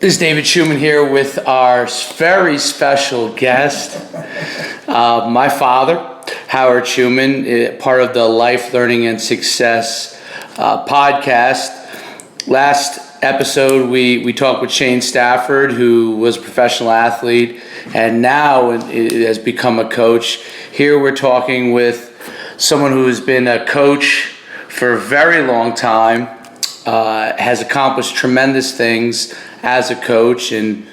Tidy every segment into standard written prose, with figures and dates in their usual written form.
This is David Schuman here with our very special guest, my father, Howard Schuman, part of the Life, Learning, and Success podcast. Last episode, we talked with Shane Stafford, who was a professional athlete and now has become a coach. Here we're talking with someone who has been a coach for a very long time, has accomplished tremendous things as a coach, and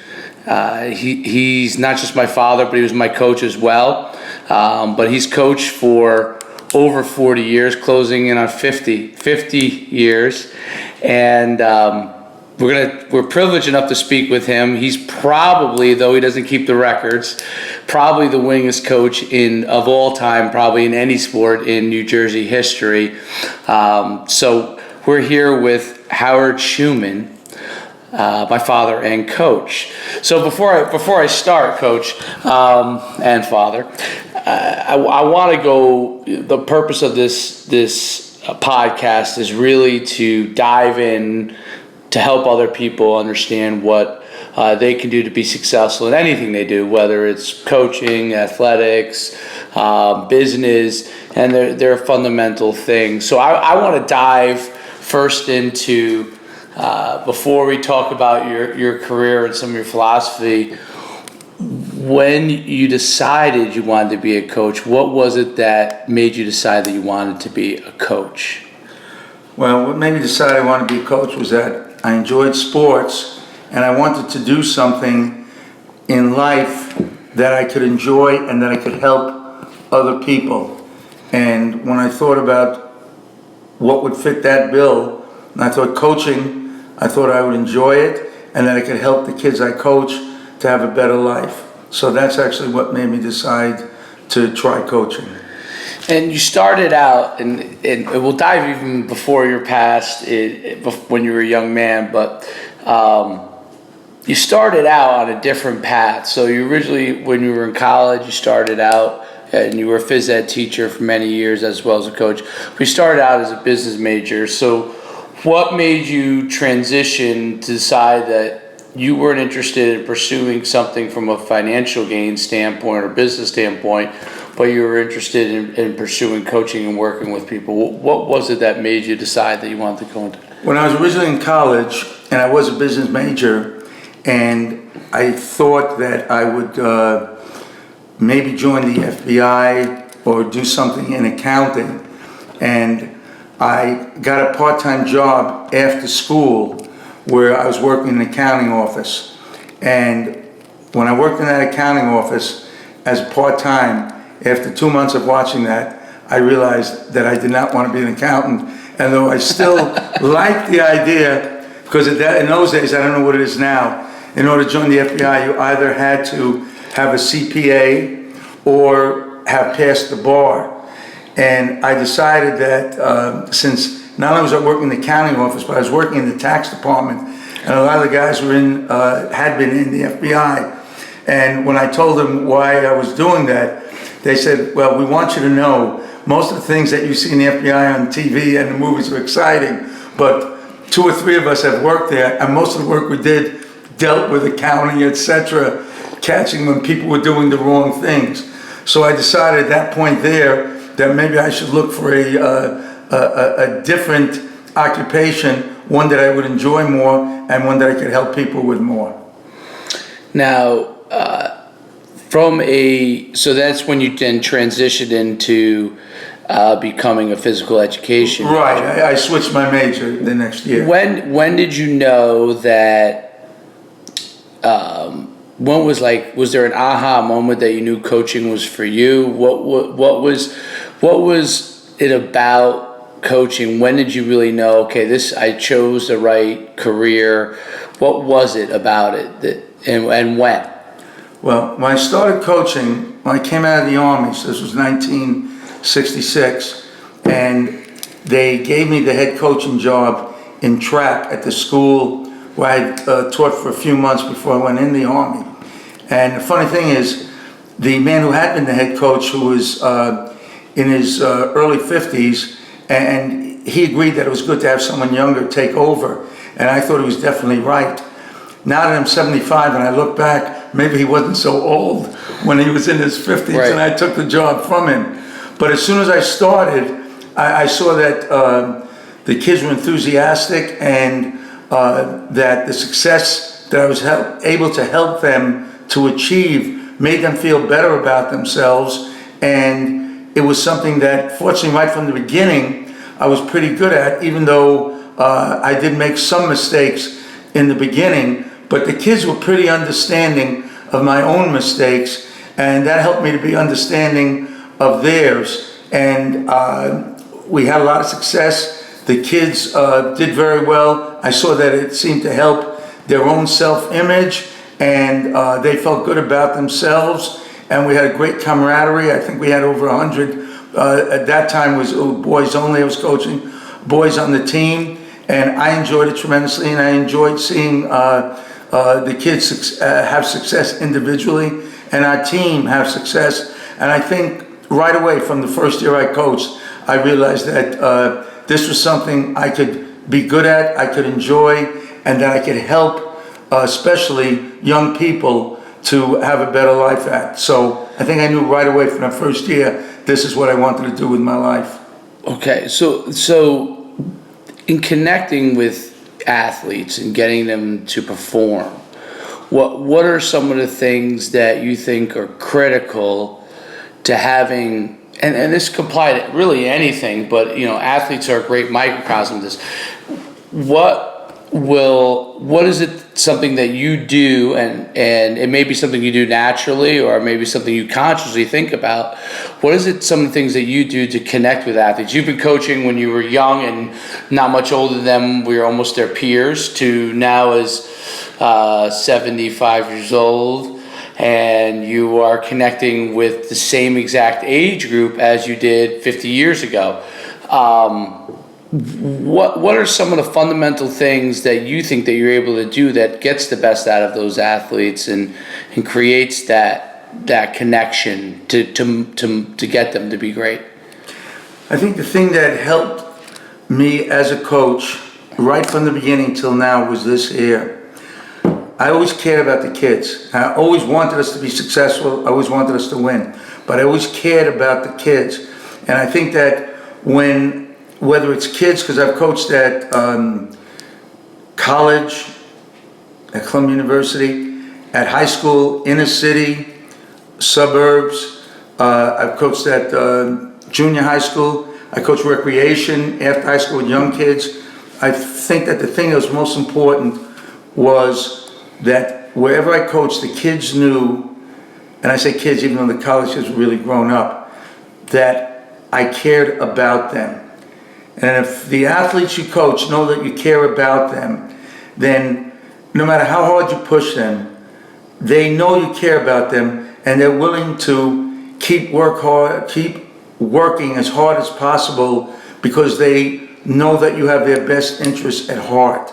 he's not just my father, but he was my coach as well. But he's coached for over 40 years, closing in on 50 years, and we're privileged enough to speak with him. He's probably, though he doesn't keep the records, probably the winningest coach of all time, probably in any sport in New Jersey history. So we're here with Howard Schuman, my father and coach. So before I start, coach and father, I want to go. The purpose of this podcast is really to dive in to help other people understand what they can do to be successful in anything they do, whether it's coaching, athletics, business, and they're fundamental things. So I want to dive first into, before we talk about your career and some of your philosophy, when you decided you wanted to be a coach, what was it that made you decide that you wanted to be a coach? Well, what made me decide I wanted to be a coach was that I enjoyed sports and I wanted to do something in life that I could enjoy and that I could help other people. And when I thought about what would fit that bill, and I thought coaching, I thought I would enjoy it and that I could help the kids I coach to have a better life. So that's actually what made me decide to try coaching. And you started out, and we'll dive even before your past, when you were a young man, but you started out on a different path. So you originally, when you were in college, you started out, and you were a phys ed teacher for many years as well as a coach. We started out as a business major. So what made you transition to decide that you weren't interested in pursuing something from a financial gain standpoint or business standpoint, but you were interested in pursuing coaching and working with people? What was it that made you decide that you wanted to go into that? When I was originally in college, and I was a business major, and I thought that I would maybe join the FBI or do something in accounting, and I got a part-time job after school where I was working in an accounting office. And when I worked in that accounting office as part-time, after 2 months of watching that, I realized that I did not want to be an accountant. And though I still liked the idea, because in those days, I don't know what it is now, in order to join the FBI, you either had to have a CPA or have passed the bar. And I decided that since not only was I working in the accounting office, but I was working in the tax department, and a lot of the guys were had been in the FBI. And when I told them why I was doing that, they said, well, we want you to know most of the things that you see in the FBI on TV and the movies are exciting, but 2 or 3 of us have worked there, and most of the work we did dealt with accounting, etc., catching when people were doing the wrong things. So I decided at that point there that maybe I should look for a different occupation, one that I would enjoy more and one that I could help people with more. Now, so that's when you then transitioned into becoming a physical education major. Right, I switched my major the next year. When did you know that? When was there an aha moment that you knew coaching was for you? What was it about coaching? When did you really know, okay, I chose the right career? What was it about it and when? Well, when I started coaching, when I came out of the Army, so this was 1966, and they gave me the head coaching job in track at the school where I taught for a few months before I went in the Army. And the funny thing is, the man who had been the head coach, who was in his early 50s, and he agreed that it was good to have someone younger take over, and I thought he was definitely right. now that I'm 75 and I look back, maybe he wasn't so old when he was in his 50s, Right. and I took the job from him. But as soon as I started, I saw that the kids were enthusiastic, and that the success that I was able to help them to achieve made them feel better about themselves. And it was something that, fortunately, right from the beginning, I was pretty good at, even though I did make some mistakes in the beginning. But the kids were pretty understanding of my own mistakes, and that helped me to be understanding of theirs. And we had a lot of success. The kids did very well. I saw that it seemed to help their own self-image, and they felt good about themselves. And we had a great camaraderie. I think we had over 100. At that time, it was boys only. I was coaching boys on the team, and I enjoyed it tremendously. And I enjoyed seeing the kids have success individually, and our team have success. And I think right away from the first year I coached, I realized that this was something I could be good at, I could enjoy, and that I could help, especially young people, to have a better life at. So I think I knew right away from the first year, this is what I wanted to do with my life. Okay, so in connecting with athletes and getting them to perform, what are some of the things that you think are critical to having, and this can apply to really anything, but athletes are a great microcosm of this. What is it, something that you do, and it may be something you do naturally, or maybe something you consciously think about? What is it, some of the things that you do to connect with athletes? You've been coaching when you were young and not much older than them, we were almost their peers, to now as 75 years old, and you are connecting with the same exact age group as you did 50 years ago. What are some of the fundamental things that you think that you're able to do that gets the best out of those athletes and creates that connection to get them to be great? I think the thing that helped me as a coach right from the beginning till now was this here. I always cared about the kids. I always wanted us to be successful. I always wanted us to win. But I always cared about the kids. And I think that whether it's kids, because I've coached at college, at Columbia University, at high school, inner city, suburbs. I've coached at junior high school. I coached recreation after high school with young kids. I think that the thing that was most important was that wherever I coached, the kids knew, and I say kids even though the college kids were really grown up, that I cared about them. And if the athletes you coach know that you care about them, then no matter how hard you push them, they know you care about them, and they're willing to keep working as hard as possible because they know that you have their best interests at heart.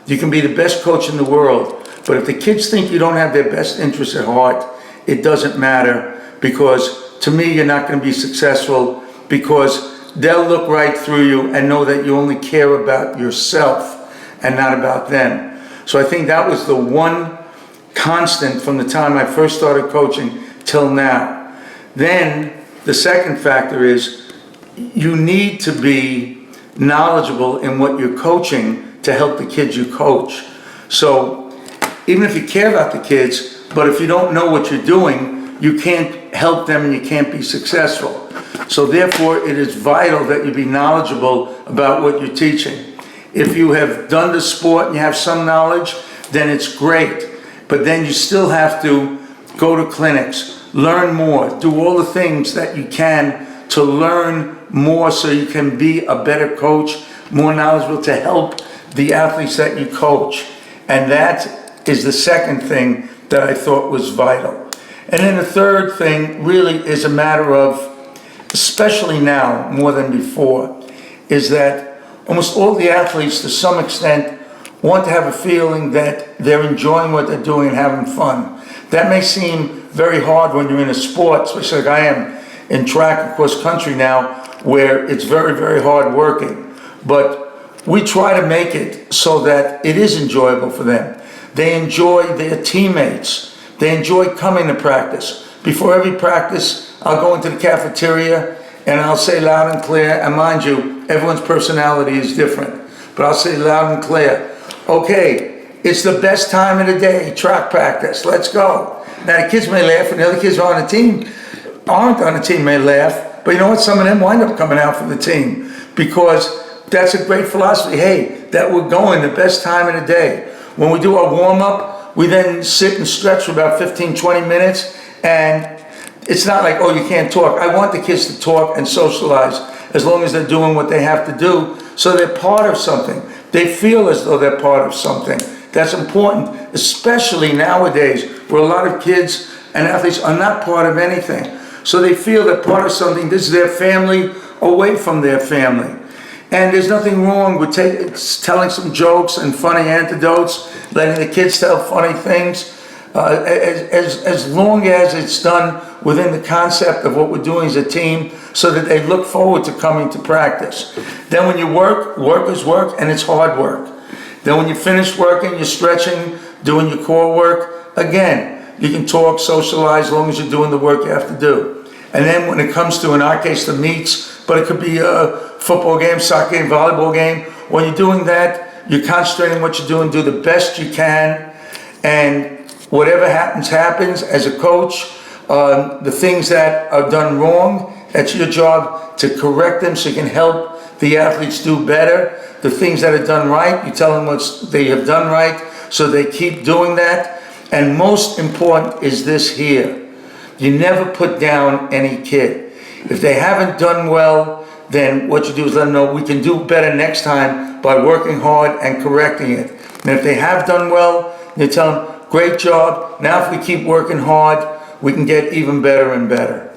You can be the best coach in the world, but if the kids think you don't have their best interests at heart, it doesn't matter, because to me you're not going to be successful, because they'll look right through you and know that you only care about yourself and not about them. So I think that was the one constant from the time I first started coaching till now. Then the second factor is you need to be knowledgeable in what you're coaching to help the kids you coach. So even if you care about the kids, but if you don't know what you're doing, you can't help them and you can't be successful. So therefore, it is vital that you be knowledgeable about what you're teaching. If you have done the sport and you have some knowledge, then it's great. But then you still have to go to clinics, learn more, do all the things that you can to learn more so you can be a better coach, more knowledgeable to help the athletes that you coach. And that is the second thing that I thought was vital. And then the third thing really is a matter of, especially now more than before, is that almost all the athletes to some extent want to have a feeling that they're enjoying what they're doing and having fun. That may seem very hard when you're in a sport, especially like I am in track and cross country now, where it's very, very hard working. But we try to make it so that it is enjoyable for them. They enjoy their teammates. They enjoy coming to practice. Before every practice, I'll go into the cafeteria and I'll say loud and clear, and mind you, everyone's personality is different, but I'll say loud and clear, okay, it's the best time of the day, track practice, let's go. Now the kids may laugh and the other kids aren't on the team may laugh, but you know what, some of them wind up coming out for the team because that's a great philosophy. Hey, that we're going the best time of the day. When we do our warm-up, we then sit and stretch for about 15, 20 minutes, and it's not like, oh, you can't talk. I want the kids to talk and socialize as long as they're doing what they have to do so they're part of something. They feel as though they're part of something. That's important, especially nowadays where a lot of kids and athletes are not part of anything. So they feel they're part of something. This is their family away from their family. And there's nothing wrong with telling some jokes and funny anecdotes, letting the kids tell funny things, as long as it's done within the concept of what we're doing as a team so that they look forward to coming to practice. Then when you work, work is work and it's hard work. Then when you finish working, you're stretching, doing your core work, again, you can talk, socialize, as long as you're doing the work you have to do. And then when it comes to, in our case, the meets, but it could be a football game, soccer game, volleyball game, when you're doing that, you're concentrating on what you're doing, do the best you can, and whatever happens, happens. As a coach, the things that are done wrong, it's your job to correct them so you can help the athletes do better. The things that are done right, you tell them what they have done right so they keep doing that. And most important is this here. You never put down any kid. If they haven't done well, then what you do is let them know we can do better next time by working hard and correcting it. And if they have done well, you tell them, great job. Now if we keep working hard, we can get even better and better.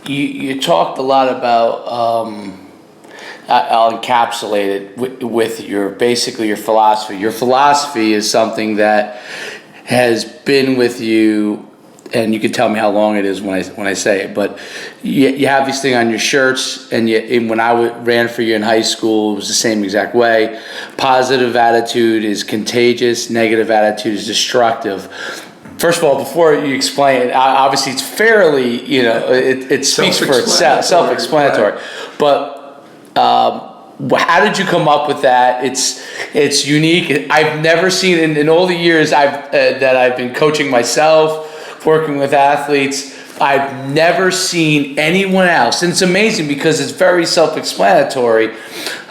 You talked a lot about, I'll encapsulate it with your, basically your philosophy. Your philosophy is something that has been with you, and you can tell me how long it is when I say it, but you have these things on your shirts, and when I ran for you in high school, it was the same exact way. Positive attitude is contagious, negative attitude is destructive. First of all, before you explain it, obviously it's fairly, it speaks for itself, self-explanatory. Right. But how did you come up with that? It's unique. I've never seen in all the years that I've been coaching myself, working with athletes, I've never seen anyone else, and it's amazing because it's very self-explanatory.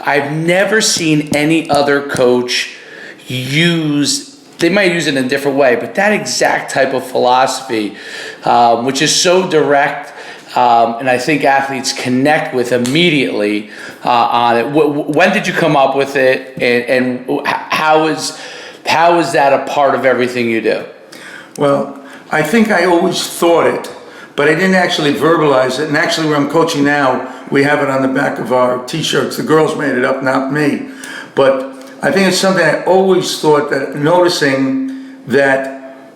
I've never seen any other coach they might use it in a different way, but that exact type of philosophy, which is so direct, and I think athletes connect with immediately on it. When did you come up with it, and how is that a part of everything you do? Well, I think I always thought it, but I didn't actually verbalize it. And actually where I'm coaching now, we have it on the back of our t-shirts. The girls made it up, not me. But I think it's something I always thought, that noticing that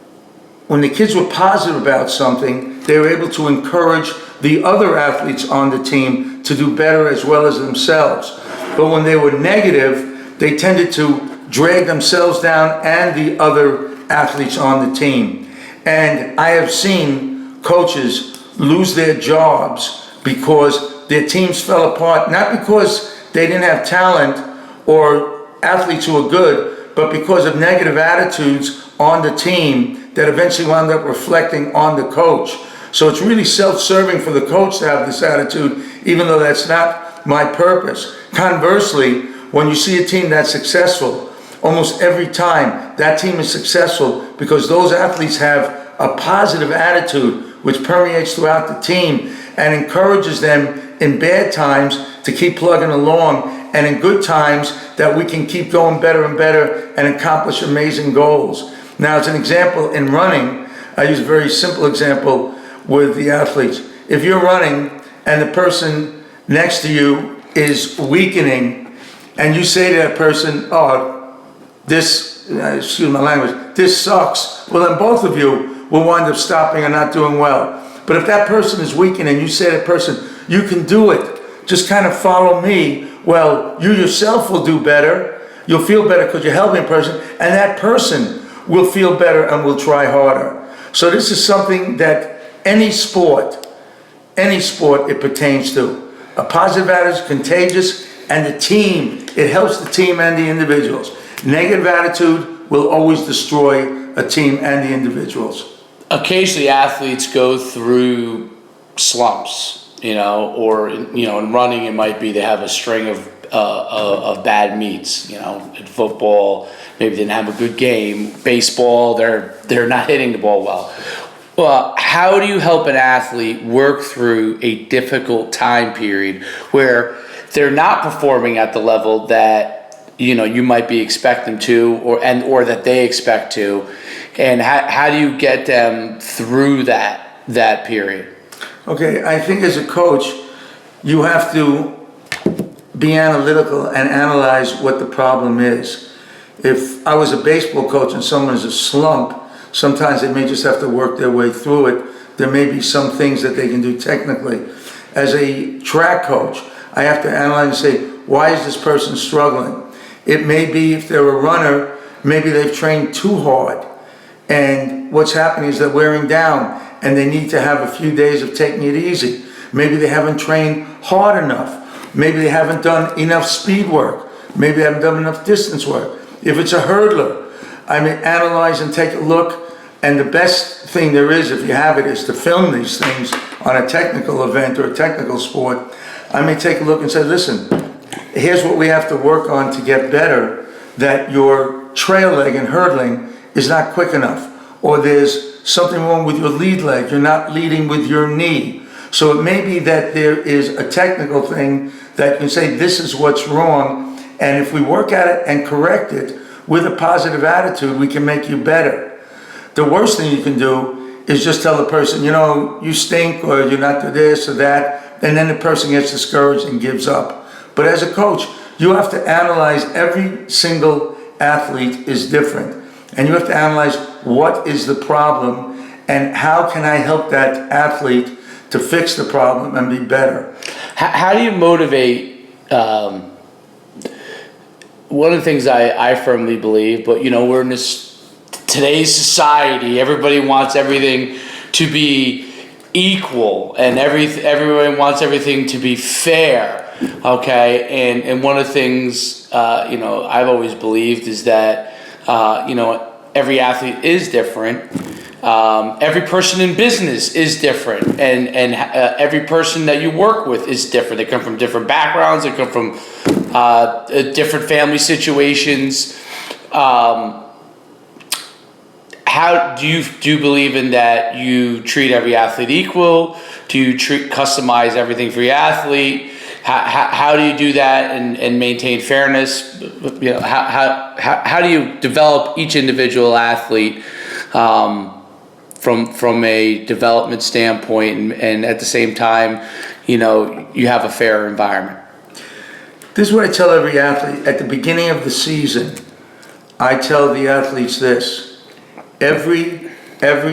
when the kids were positive about something, they were able to encourage the other athletes on the team to do better as well as themselves. But when they were negative, they tended to drag themselves down and the other athletes on the team. And I have seen coaches lose their jobs because their teams fell apart, not because they didn't have talent or athletes who are good, but because of negative attitudes on the team that eventually wound up reflecting on the coach. So it's really self-serving for the coach to have this attitude, even though that's not my purpose. Conversely, when you see a team that's successful, almost every time that team is successful because those athletes have a positive attitude which permeates throughout the team and encourages them in bad times to keep plugging along, and in good times that we can keep going better and better and accomplish amazing goals. Now, as an example, in running, I use a very simple example with the athletes. If you're running and the person next to you is weakening, and you say to that person, oh, excuse my language, this sucks, well then both of you will wind up stopping and not doing well. But if that person is weakening and you say to that person, you can do it, just kind of follow me, well, you yourself will do better, You'll feel better because you're helping a person, and that person will feel better and will try harder. So this is something that any sport it pertains to. A positive attitude is contagious, and the team, it helps the team and the individuals. Negative attitude will always destroy a team and the individuals. Occasionally athletes go through slumps, or in running it might be they have a string of bad meets. In football, maybe they didn't have a good game. Baseball, they're not hitting the ball well. Well, how do you help an athlete work through a difficult time period where they're not performing at the level that you might be expecting to, or that they expect to, and how do you get them through that period? Okay, I think as a coach, you have to be analytical and analyze what the problem is. If I was a baseball coach and someone is a slump, sometimes they may just have to work their way through it. There may be some things that they can do technically. As a track coach, I have to analyze and say, why is this person struggling? It may be if they're a runner, maybe they've trained too hard. And what's happening is they're wearing down and they need to have a few days of taking it easy. Maybe they haven't trained hard enough. Maybe they haven't done enough speed work. Maybe they haven't done enough distance work. If it's a hurdler, I may analyze and take a look. And the best thing there is, if you have it, is to film these things on a technical event or a technical sport. I may take a look and say, listen, here's what we have to work on to get better, that your trail leg and hurdling is not quick enough. Or there's something wrong with your lead leg, you're not leading with your knee. So it may be that there is a technical thing that you can say, this is what's wrong, and if we work at it and correct it with a positive attitude, we can make you better. The worst thing you can do is just tell the person, you stink, or you're not doing this or that, and then the person gets discouraged and gives up. But as a coach, you have to analyze. Every single athlete is different, and you have to analyze what is the problem and how can I help that athlete to fix the problem and be better. How do you motivate? One of the things I firmly believe, but we're in today's society, everybody wants everything to be equal, and everyone wants everything to be fair. Okay, and one of the things I've always believed is that every athlete is different. Every person in business is different, and every person that you work with is different. They come from different backgrounds. They come from different family situations. How do you believe in that? You treat every athlete equal? Do you customize everything for your athlete? How do you do that and maintain fairness? How do you develop each individual athlete from a development standpoint, and at the same time, you have a fair environment? This is what I tell every athlete. At the beginning of the season, I tell the athletes this. Every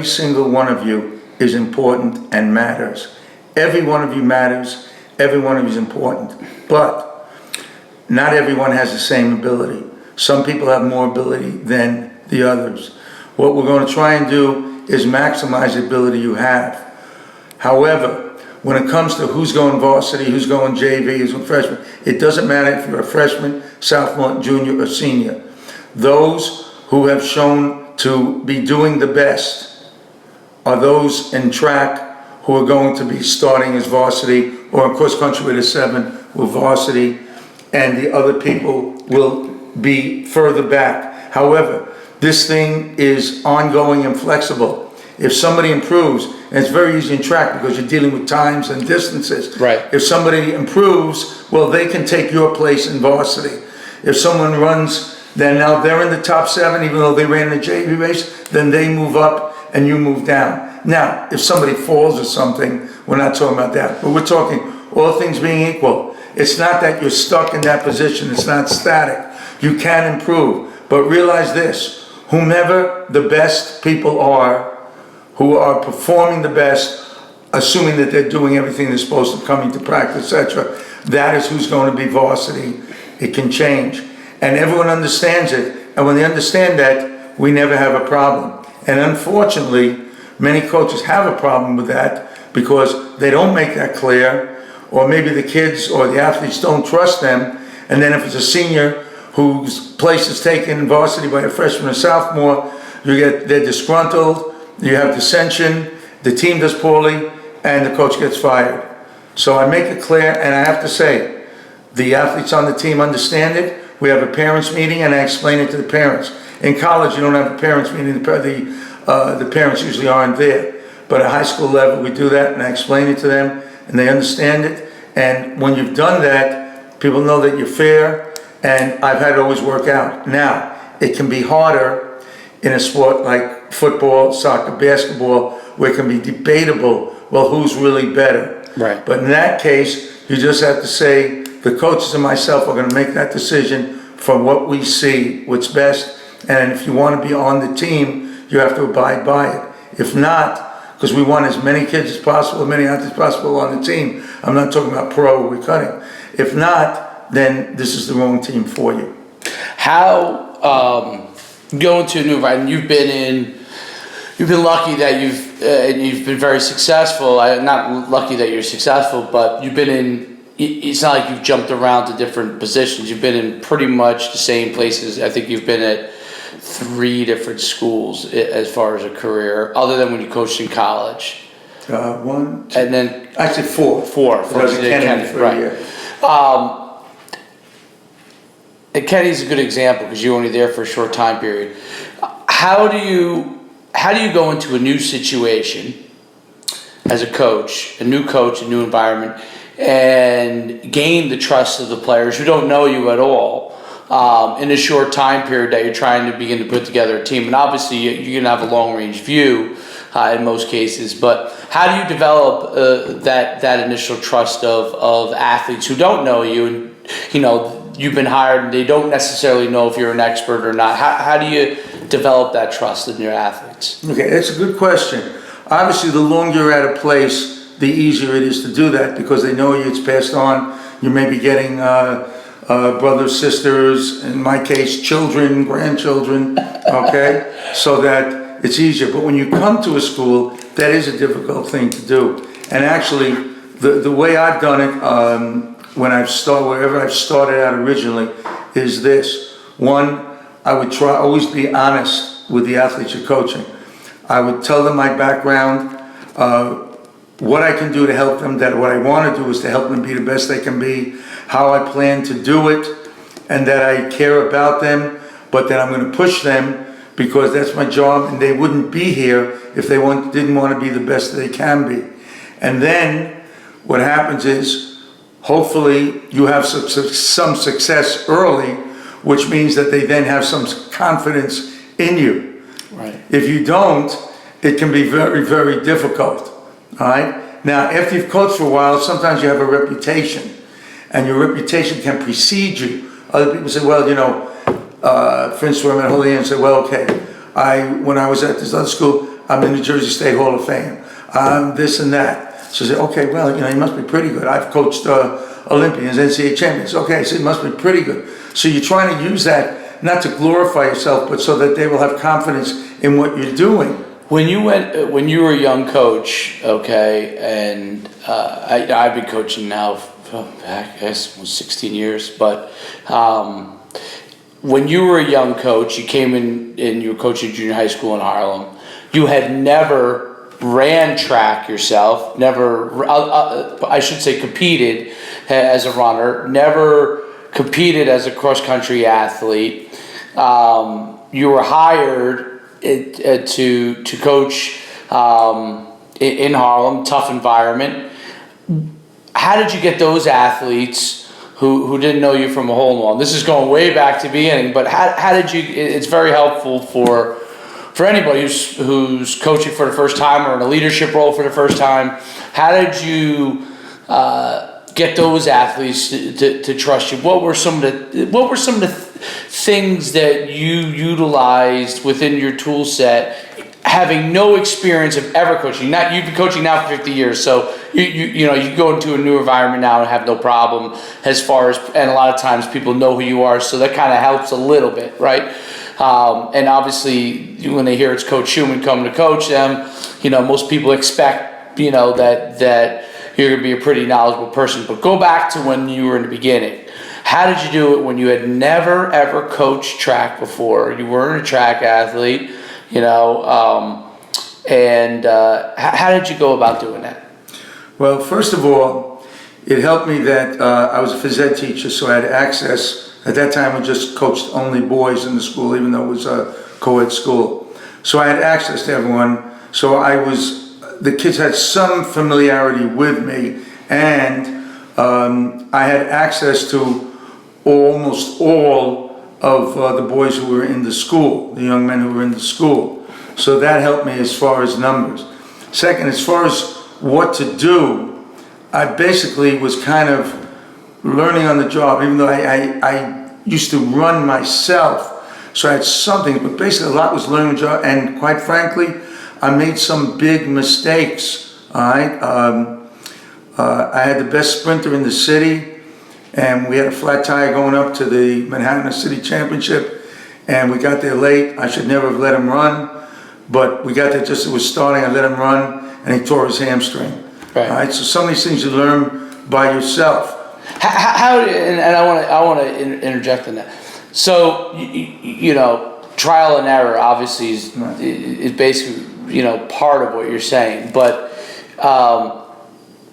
single one of you is important and matters. Every one of you matters. Every one of you is important. But not everyone has the same ability. Some people have more ability than the others. What we're going to try and do is maximize the ability you have. However, when it comes to who's going varsity, who's going JV, who's going freshman, it doesn't matter if you're a freshman, sophomore, junior, or senior. Those who have shown to be doing the best are those in track who are going to be starting as varsity, or in cross country with a 7 with varsity, and the other people will be further back. However, this thing is ongoing and flexible. If somebody improves, and it's very easy in track because you're dealing with times and distances. Right. If somebody improves, well, they can take your place in varsity. If someone runs, then now they're in the top 7, even though they ran the JV race, then they move up and you move down. Now, if somebody falls or something, we're not talking about that. But we're talking all things being equal. It's not that you're stuck in that position. It's not static. You can improve. But realize this, whomever the best people are, who are performing the best, assuming that they're doing everything they're supposed to, coming to practice, etc., that is who's going to be varsity. It can change. and everyone understands it. And when they understand that, we never have a problem. And unfortunately, many coaches have a problem with that because they don't make that clear, or maybe the kids or the athletes don't trust them. And then if it's a senior whose place is taken in varsity by a freshman or sophomore, they're disgruntled, you have dissension, the team does poorly, and the coach gets fired. So I make it clear, and I have to say, the athletes on the team understand it. We have a parents meeting, and I explain it to the parents. In college, you don't have a parents meeting. The parents usually aren't there. But at high school level, we do that, and I explain it to them, and they understand it. And when you've done that, people know that you're fair, and I've had it always work out. Now, it can be harder in a sport like football, soccer, basketball, where it can be debatable, well, who's really better? Right. But in that case, you just have to say, the coaches and myself are going to make that decision from what we see, what's best. And if you want to be on the team, you have to abide by it. If not, because we want as many kids as possible, as many athletes as possible on the team. I'm not talking about pro or recutting. If not, then this is the wrong team for you. How going to a new environment? You've been lucky that you've been very successful. Not lucky that you're successful, but you've been in. It's not like you've jumped around to different positions. You've been in pretty much the same places. I think you've been at 3 different schools as far as a career, other than when you coached in college. 1, 2, and then actually 4. 4. I was at Kennedy for a year. And Kenny's a good example because you're only there for a short time period. How do you go into a new situation as a coach, a new environment, and gain the trust of the players who don't know you at all in a short time period that you're trying to begin to put together a team? And obviously you're going to have a long-range view in most cases, but how do you develop that initial trust of athletes who don't know you, and you've been hired and they don't necessarily know if you're an expert or not? How do you develop that trust in your athletes? Okay, that's a good question. Obviously, the longer you're at a place, the easier it is to do that because they know you, it's passed on. You may be getting brothers, sisters, in my case, children, grandchildren, okay? So that it's easier. But when you come to a school, that is a difficult thing to do. And actually, the way I've done it, wherever I've started out originally, is this. One, I would always be honest with the athletes you're coaching. I would tell them my background, what I can do to help them, that what I want to do is to help them be the best they can be, how I plan to do it, and that I care about them, but that I'm going to push them because that's my job, and they wouldn't be here if they didn't want to be the best they can be. And then what happens is, hopefully you have some success early, which means that they then have some confidence in you. Right. If you don't, it can be very, very difficult. All right. Now, after you've coached for a while, sometimes you have a reputation, and your reputation can precede you. Other people say, well, for instance, when I'm at Holy Inn, say, well, okay, when I was at this other school, I'm in the Jersey State Hall of Fame. I'm this and that. So I say, okay, well, you must be pretty good. I've coached Olympians, NCAA champions. Okay, so you must be pretty good. So you're trying to use that not to glorify yourself, but so that they will have confidence in what you're doing. When you were a young coach, okay, and I've been coaching now, I guess, 16 years, but when you were a young coach, you came in and you were coaching junior high school in Harlem. You had never ran track yourself, never, I should say competed as a runner, never competed as a cross-country athlete. You were hired to coach in Harlem, tough environment. How did you get those athletes who didn't know you from a hole in the wall? This is going way back to the beginning, but how did you? It's very helpful for anybody who's coaching for the first time or in a leadership role for the first time. How did you get those athletes to trust you? What were some of the things that you utilized within your tool set? having no experience of ever coaching. Not you've been coaching now for 50 years, so you know you go into a new environment now and have no problem as far as, and a lot of times people know who you are, so that kind of helps a little bit, right? And obviously when they hear it's Coach Schuman coming to coach them, you know, most people expect, you know, that you're going to be a pretty knowledgeable person. But go back to when you were in the beginning. How did you do it when you had never ever coached track before? You weren't a track athlete, you know, how did you go about doing that? Well, first of all, it helped me that I was a phys ed teacher, so I had access. At that time, I just coached only boys in the school, even though it was a co-ed school. So I had access to everyone. So the kids had some familiarity with me, and I had access to almost all of the boys who were in the school, the young men who were in the school. So that helped me as far as numbers. Second, as far as what to do, I basically was kind of learning on the job, even though I used to run myself, so I had something, but basically a lot was learning on the job, and quite frankly, I made some big mistakes, all right? I had the best sprinter in the city, and we had a flat tire going up to the Manhattan City Championship, and we got there late. I should never have let him run, but we got there just as it was starting. I let him run, and he tore his hamstring. Right. All right, so some of these things you learn by yourself. How and I want to interject in that. So you know, trial and error obviously is basically, you know, part of what you're saying. But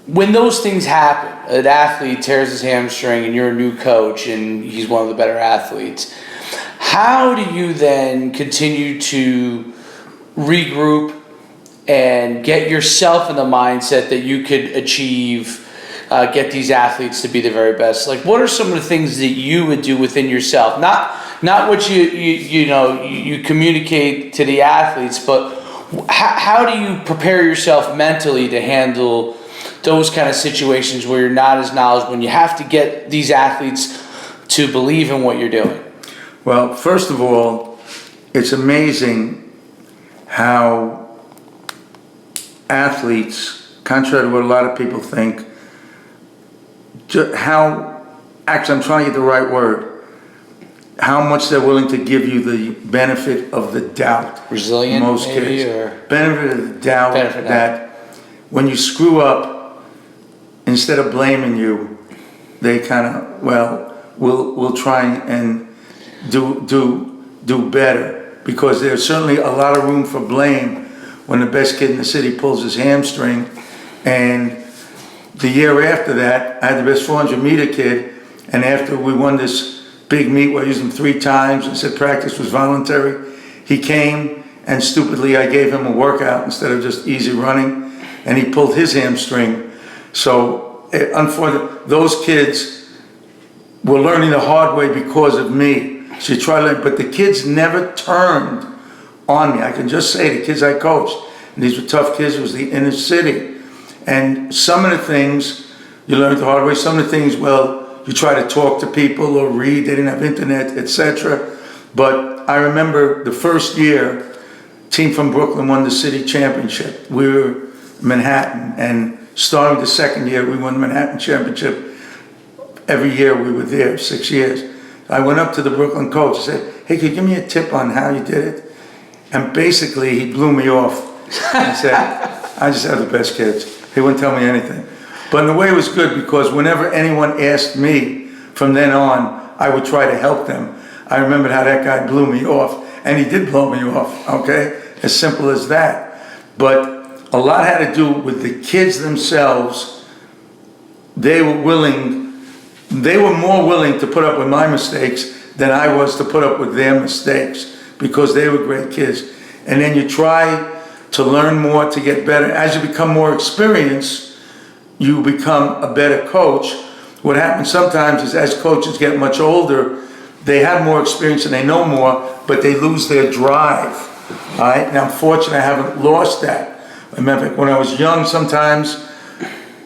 when those things happen, an athlete tears his hamstring, and you're a new coach, and he's one of the better athletes. How do you then continue to regroup and get yourself in the mindset that you could achieve? Get these athletes to be the very best. Like, what are some of the things that you would do within yourself? Not what you communicate to the athletes, but how do you prepare yourself mentally to handle those kind of situations where you're not as knowledgeable, when you have to get these athletes to believe in what you're doing? Well, first of all, it's amazing how athletes, contrary to what a lot of people think, actually I'm trying to get the right word, how much they're willing to give you the benefit of the doubt. Resilient, most maybe, kids. or Benefit of the doubt that when you screw up, instead of blaming you, they kind of, well, we'll try and do better, because there's certainly a lot of room for blame when the best kid in the city pulls his hamstring. And the year after that, I had the best 400 meter kid, and after we won this big meet where I used him 3 times and said practice was voluntary, he came, and stupidly I gave him a workout instead of just easy running, and he pulled his hamstring. So unfortunately, those kids were learning the hard way because of me. So you try to learn, but the kids never turned on me. I can just say the kids I coached, and these were tough kids, it was the inner city. And some of the things you learn the hard way, some of the things, well, you try to talk to people or read, they didn't have internet, etc. But I remember the first year, team from Brooklyn won the city championship. We were in Manhattan, and starting the second year, we won the Manhattan championship. Every year we were there, 6 years. I went up to the Brooklyn coach and said, hey, could you give me a tip on how you did it? And basically he blew me off and said, I just have the best kids. He wouldn't tell me anything. But in a way it was good, because whenever anyone asked me from then on, I would try to help them. I remembered how that guy blew me off, and he did blow me off, okay? As simple as that. But a lot had to do with the kids themselves. They were more willing to put up with my mistakes than I was to put up with their mistakes, because they were great kids. And then you try to learn more, to get better. As you become more experienced, you become a better coach. What happens sometimes is, as coaches get much older, they have more experience and they know more, but they lose their drive. All right? And I'm fortunate I haven't lost that. I remember when I was young, sometimes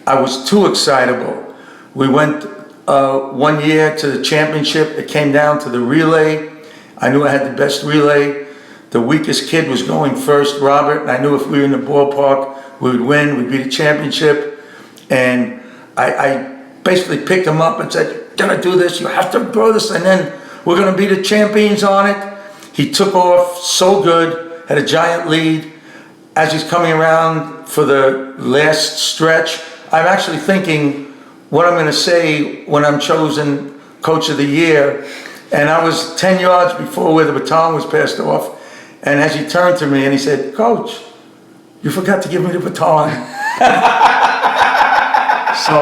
I was too excitable. We went 1 year to the championship. It came down to the relay. I knew I had the best relay. the weakest kid was going first, Robert, and I knew if we were in the ballpark, we would win, we'd beat the championship. And I basically picked him up and said, "You're gonna do this, you have to throw this, and then we're gonna be the champions on it." He took off so good, had a giant lead. As he's coming around for the last stretch, I'm actually thinking what I'm gonna say when I'm chosen Coach of the Year. And I was 10 yards before where the baton was passed off. And as he turned to me and he said, "Coach, you forgot to give me the baton." So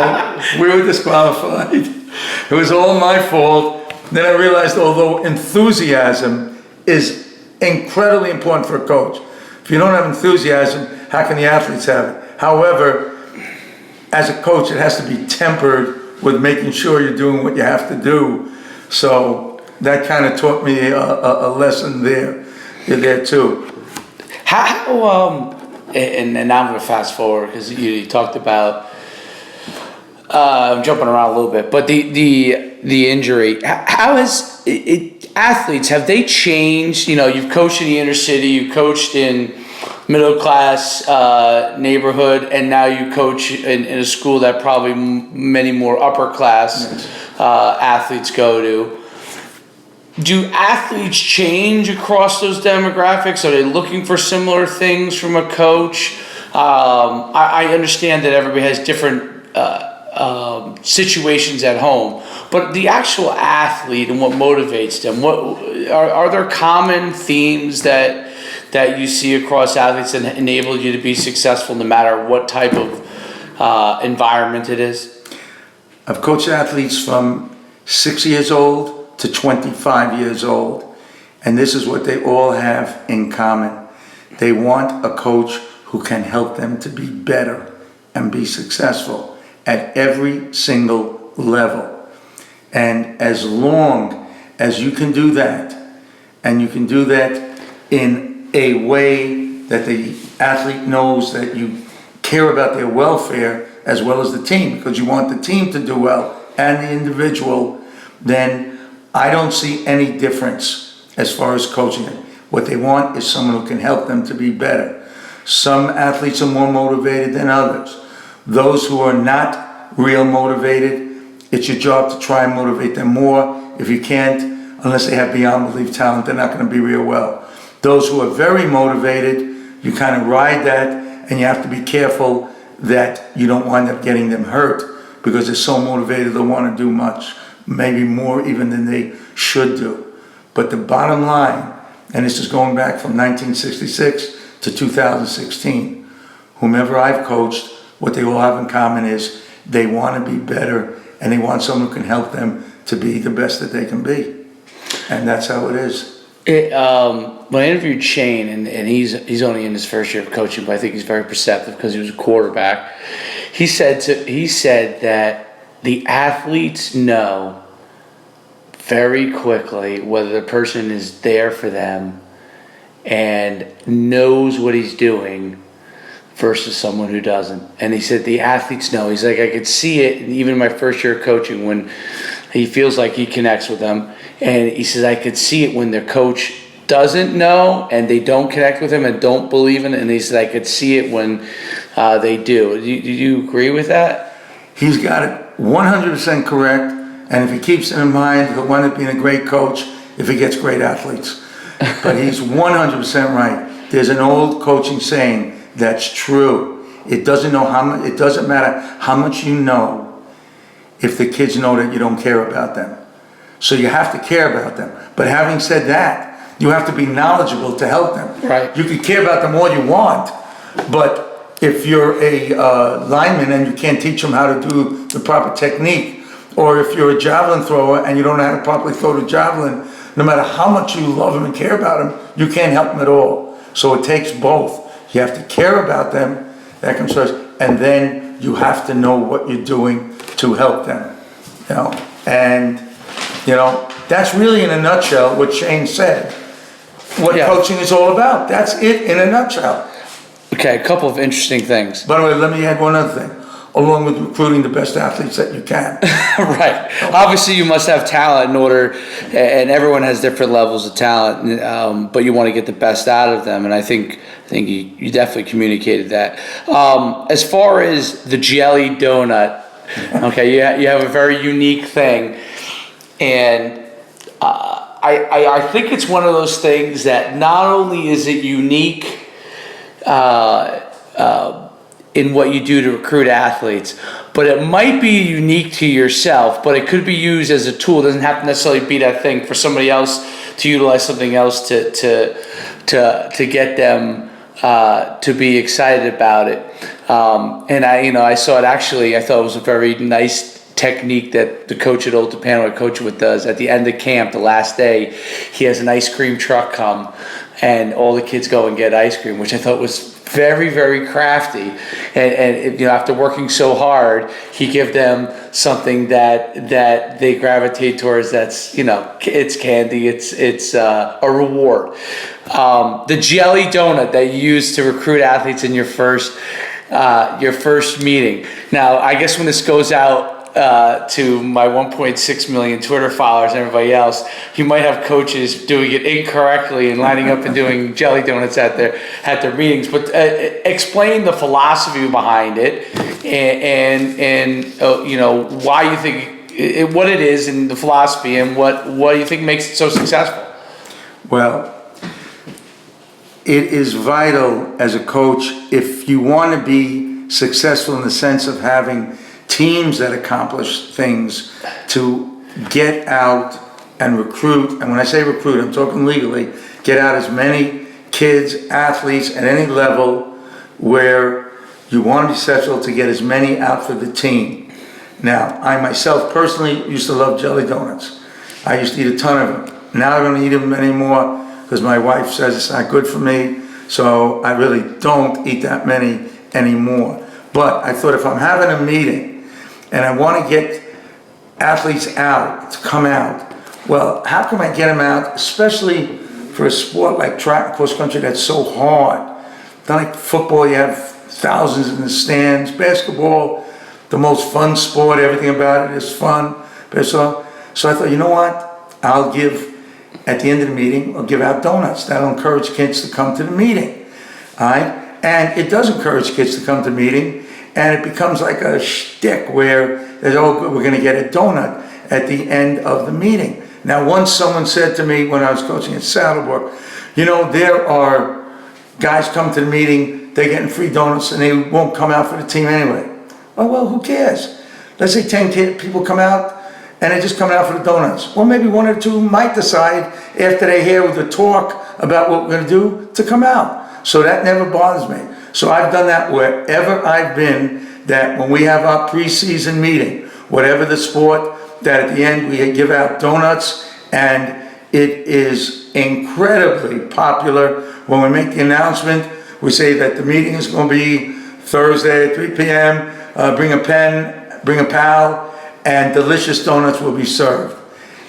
we were disqualified. It was all my fault. Then I realized, although enthusiasm is incredibly important for a coach, if you don't have enthusiasm, how can the athletes have it? However, as a coach, it has to be tempered with making sure you're doing what you have to do. So that kind of taught me a lesson there too. How and now I'm going to fast forward because you talked about I'm jumping around a little bit, but the injury. How has athletes, have they changed? You know, you've coached in the inner city, you've coached in middle class neighborhood, and now you coach in a school that probably many more upper class athletes go to. Do athletes change across those demographics? Are they looking for similar things from a coach? I understand that everybody has different situations at home, but the actual athlete and what motivates them, what are there common themes that you see across athletes that enable you to be successful no matter what type of environment it is? I've coached athletes from 6 years old to 25 years old, and this is what they all have in common. They want a coach who can help them to be better and be successful at every single level. And as long as you can do that, and you can do that in a way that the athlete knows that you care about their welfare as well as the team, because you want the team to do well and the individual, then I don't see any difference as far as coaching it. What they want is someone who can help them to be better. Some athletes are more motivated than others. Those who are not real motivated, it's your job to try and motivate them more. If you can't, unless they have beyond belief talent, they're not going to be real well. Those who are very motivated, you kind of ride that, and you have to be careful that you don't wind up getting them hurt because they're so motivated they want to do much, maybe more even than they should do. But the bottom line, and this is going back from 1966 to 2016, whomever I've coached, what they all have in common is they want to be better, and they want someone who can help them to be the best that they can be. And that's how it is. When I interviewed Shane, and he's only in his first year of coaching, but I think he's very perceptive because he was a quarterback. He said that the athletes know very quickly whether the person is there for them and knows what he's doing versus someone who doesn't. And he said the athletes know. He's like, I could see it, and even in my first year of coaching, when he feels like he connects with them. And he says, I could see it when their coach doesn't know and they don't connect with him and don't believe in it. And he said, I could see it when they do. Do you agree with that? He's got it 100% correct. And if he keeps it in mind, he'll wind up being a great coach if he gets great athletes. But he's 100% right. There's an old coaching saying that's true. It doesn't matter how much you know if the kids know that you don't care about them. So you have to care about them. But having said that, you have to be knowledgeable to help them. Right. You can care about them all you want, but if you're a lineman and you can't teach them how to do the proper technique, or if you're a javelin thrower and you don't know how to properly throw the javelin, no matter how much you love them and care about them, you can't help them at all. So it takes both. You have to care about them, that comes first, and then you have to know what you're doing to help them. And that's really in a nutshell what Shane said, what coaching is all about. That's it in a nutshell. Okay, a couple of interesting things. By the way, let me add one other thing. along with recruiting the best athletes that you can. Right. Obviously, you must have talent in order, and everyone has different levels of talent, but you want to get the best out of them. And I think you definitely communicated that. As far as the jelly donut, okay, you have a very unique thing, and I think it's one of those things that not only is it unique in what you do to recruit athletes, but it might be unique to yourself, but it could be used as a tool. It doesn't have to necessarily be that thing for somebody else to utilize something else to get them to be excited about it. And I saw it actually. I thought it was a very nice technique that the coach at Old Tapanoid, Coach Wood, does. At the end of camp, the last day, he has an ice cream truck come, and all the kids go and get ice cream, which I thought was very, very crafty. And after working so hard, he give them something that they gravitate towards. That's it's candy. It's a reward. The jelly donut that you use to recruit athletes in your first meeting. Now, I guess when this goes out to my 1.6 million Twitter followers and everybody else, you might have coaches doing it incorrectly and lining up and doing jelly donuts at their meetings. But explain the philosophy behind it and why you think what it is and the philosophy and what you think makes it so successful. Well, it is vital as a coach, if you want to be successful in the sense of having teams that accomplish things, to get out and recruit. And when I say recruit, I'm talking legally. Get out as many kids, athletes at any level where you want to be successful, to get as many out for the team. Now, I myself personally used to love jelly donuts. I used to eat a ton of them. Now I don't eat them anymore because my wife says it's not good for me. So I really don't eat that many anymore. But I thought, if I'm having a meeting and I want to get athletes out, to come out, well, how can I get them out, especially for a sport like track and cross country that's so hard? Not like football, you have thousands in the stands. Basketball, the most fun sport, everything about it is fun. So I thought, you know what? I'll give, at the end of the meeting, I'll give out donuts. That'll encourage kids to come to the meeting. All right? And it does encourage kids to come to the meeting, and it becomes like a shtick where there's, oh, good, we're going to get a donut at the end of the meeting. Now, once someone said to me when I was coaching at Saddlebrook, there are guys come to the meeting, they're getting free donuts, and they won't come out for the team anyway. Oh, well, who cares? Let's say 10 people come out, and they're just coming out for the donuts. Well, maybe one or two might decide, after they hear the talk about what we're going to do, to come out. So that never bothers me. So I've done that wherever I've been, that when we have our preseason meeting, whatever the sport, that at the end we give out donuts, and it is incredibly popular. When we make the announcement, we say that the meeting is going to be Thursday at 3 p.m. Bring a pen, bring a pal, and delicious donuts will be served.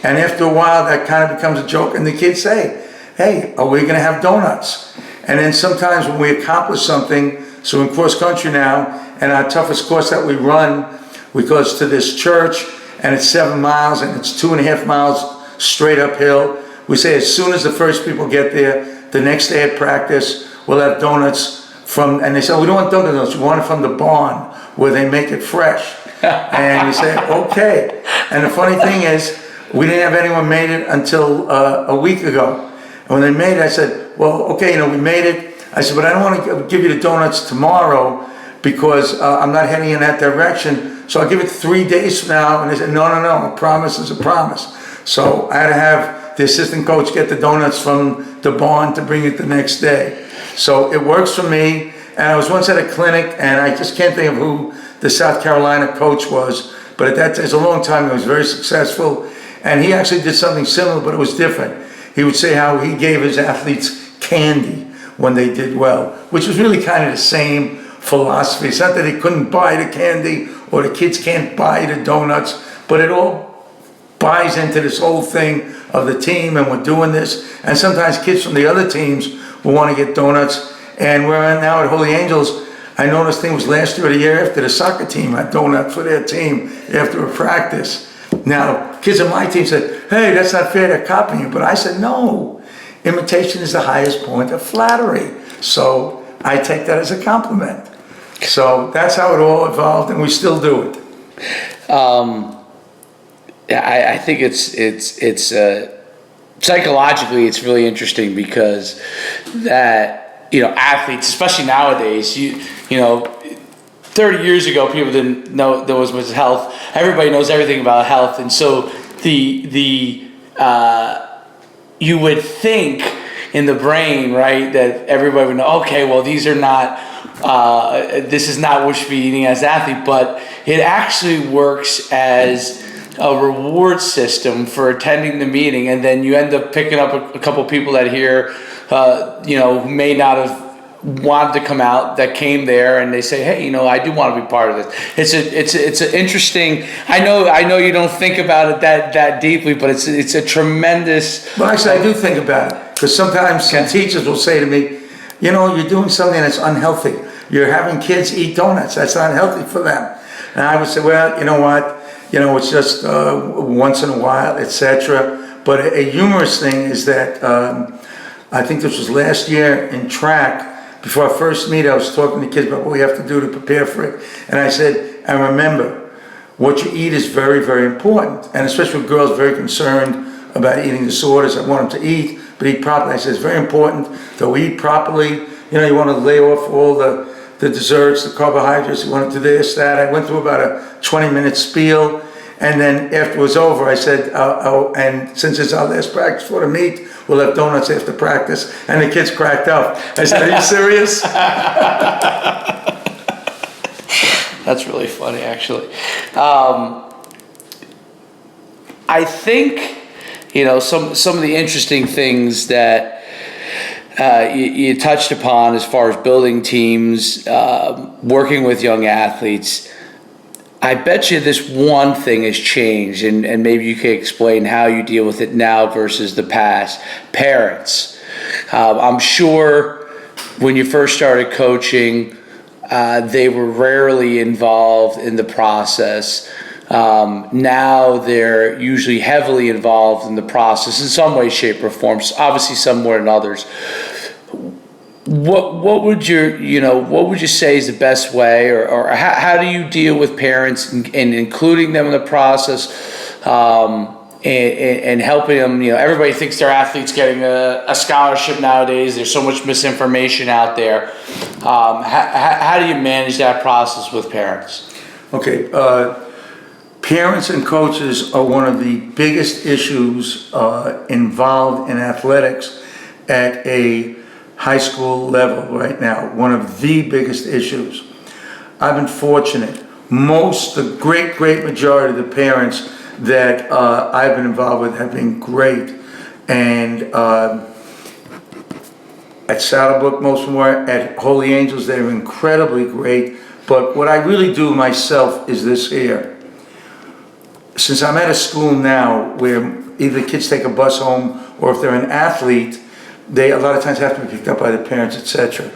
And after a while, that kind of becomes a joke, and the kids say, hey, are we going to have donuts? And then sometimes when we accomplish something, so in cross country now, and our toughest course that we run, we go to this church, and it's 7 miles, and it's 2.5 miles straight uphill. We say as soon as the first people get there, the next day at practice, we'll have donuts from, and they say, we don't want Dunkin' Donuts, we want it from the barn, where they make it fresh. And we say, okay. And the funny thing is, we didn't have anyone made it until a week ago. And when they made it, I said, well, okay, we made it. I said, but I don't want to give you the donuts tomorrow because I'm not heading in that direction. So I'll give it 3 days from now. And they said, no, a promise is a promise. So I had to have the assistant coach get the donuts from the barn to bring it the next day. So it works for me. And I was once at a clinic, and I just can't think of who the South Carolina coach was, but at that time, it's a long time ago, he was very successful. And he actually did something similar, but it was different. He would say how he gave his athletes candy when they did well, which was really kind of the same philosophy. It's not that they couldn't buy the candy or the kids can't buy the donuts, but it all buys into this whole thing of the team, and we're doing this. And sometimes kids from the other teams will want to get donuts. And we're now at Holy Angels. I noticed things last year or the year after the soccer team had donuts for their team after a practice. Now, kids on my team said, hey, that's not fair, they're copying you. But I said, no, imitation is the highest point of flattery. So I take that as a compliment. So that's how it all evolved, and we still do it. Yeah, I think it's psychologically it's really interesting because that, you know, athletes, especially nowadays, you know, 30 years ago people didn't know there was health. Everybody knows everything about health, and so you would think in the brain, right, that everybody would know, okay, well, these are not, this is not what you should be eating as an athlete, but it actually works as a reward system for attending the meeting, and then you end up picking up a couple people that here, you know, who may not have wanted to come out, that came there, and they say, hey, you know, I do want to be part of this. It's an interesting. I know you don't think about it that deeply, but it's a tremendous. Well, actually, I do think about it, because sometimes some teachers will say to me, you know, you're doing something that's unhealthy. You're having kids eat donuts. That's not healthy for them. And I would say, well, you know what? You know, it's just once in a while, etc. But a humorous thing is that I think this was last year in track. Before our first meet, I was talking to kids about what we have to do to prepare for it. And I said, and remember, what you eat is very, very important. And especially with girls very concerned about eating disorders. I want them to eat, but eat properly. I said, it's very important that we eat properly. You know, you want to lay off all the desserts, the carbohydrates, you want to do this, that. I went through about a 20-minute spiel. And then after it was over, I said, and since it's our last practice for the meet, we'll have donuts after practice. And the kids cracked up. I said, are you serious? That's really funny, actually. I think, you know, some of the interesting things that you touched upon as far as building teams, working with young athletes, I bet you this one thing has changed, and maybe you could explain how you deal with it now versus the past. Parents. I'm sure when you first started coaching, they were rarely involved in the process. Now they're usually heavily involved in the process in some way, shape, or form. Obviously, some more than others. What would you say is the best way, or how do you deal with parents and including them in the process, and helping them? You know, everybody thinks their athlete's getting a scholarship nowadays. There's so much misinformation out there. How do you manage that process with parents? Okay, parents and coaches are one of the biggest issues involved in athletics at a high school level right now. One of the biggest issues. I've been fortunate. The great majority of the parents that I've been involved with have been great. And at Saddlebrook, most of them were. At Holy Angels, they were incredibly great. But what I really do myself is this here. Since I'm at a school now where either kids take a bus home, or if they're an athlete, they a lot of times have to be picked up by the parents, etc.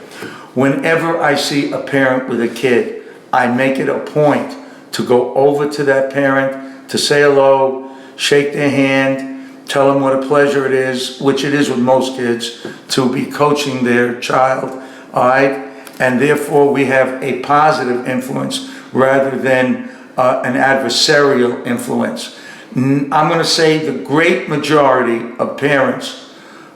Whenever I see a parent with a kid, I make it a point to go over to that parent, to say hello, shake their hand, tell them what a pleasure it is, which it is with most kids, to be coaching their child, all right? And therefore we have a positive influence rather than an adversarial influence. I'm going to say the great majority of parents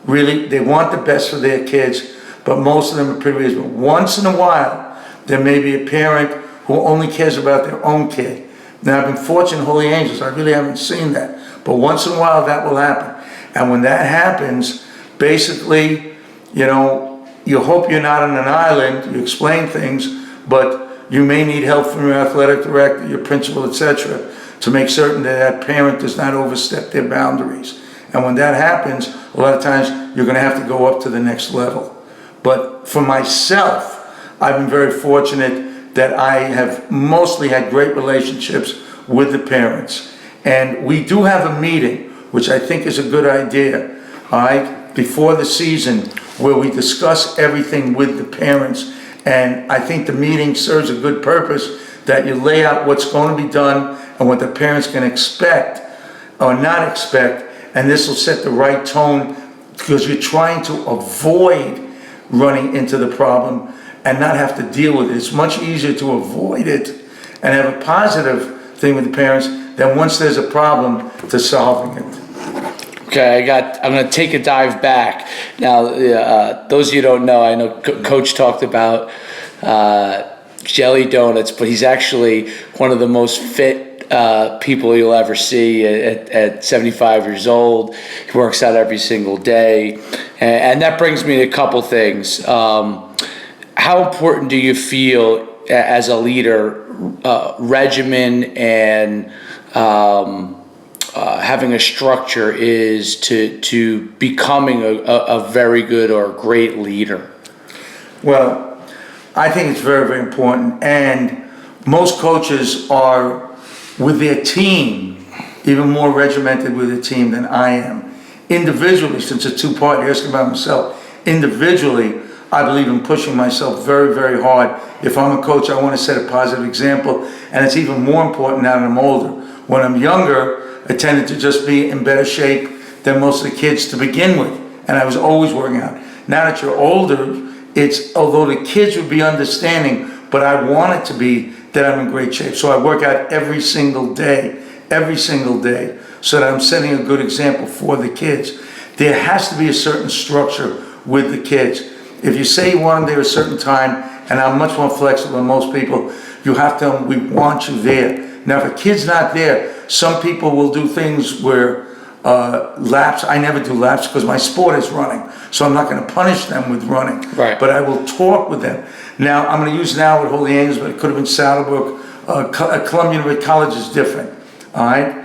really, they want the best for their kids, but most of them are pretty reasonable. Once in a while, there may be a parent who only cares about their own kid. Now, I've been fortunate in Holy Angels, I really haven't seen that. But once in a while, that will happen. And when that happens, basically, you know, you hope you're not on an island, you explain things, but you may need help from your athletic director, your principal, etc., to make certain that that parent does not overstep their boundaries. And when that happens, a lot of times you're going to have to go up to the next level. But for myself, I've been very fortunate that I have mostly had great relationships with the parents. And we do have a meeting, which I think is a good idea, all right, before the season, where we discuss everything with the parents And I think the meeting serves a good purpose, that you lay out what's going to be done and what the parents can expect or not expect, and this will set the right tone, because you're trying to avoid running into the problem and not have to deal with it. It's much easier to avoid it and have a positive thing with the parents than once there's a problem to solving it. Okay, I'm going to take a dive back. Now, those of you who don't know, I know Coach talked about jelly donuts, but he's actually one of the most fit people you'll ever see at 75 years old. He works out every single day. And that brings me to a couple things. How important do you feel as a leader, regimen and having a structure is to becoming a very good or great leader? Well, I think it's very, very important. And most coaches are, with their team, even more regimented with a team than I am. Individually, since it's a two-part, you're asking about myself. Individually, I believe in pushing myself very, very hard. If I'm a coach, I want to set a positive example, and it's even more important now that I'm older. When I'm younger, I tended to just be in better shape than most of the kids to begin with, and I was always working out. Now that you're older, it's, although the kids would be understanding, but I want it to be that I'm in great shape. So I work out every single day, so that I'm setting a good example for the kids. There has to be a certain structure with the kids. If you say you want them there a certain time, and I'm much more flexible than most people, you have to tell them, we want you there. Now, if a kid's not there, some people will do things where laps, I never do laps because my sport is running, so I'm not going to punish them with running. Right. But I will talk with them. Now, I'm going to use now with Holy Angels, but it could have been Saddlebrook. Columbia College is different, all right?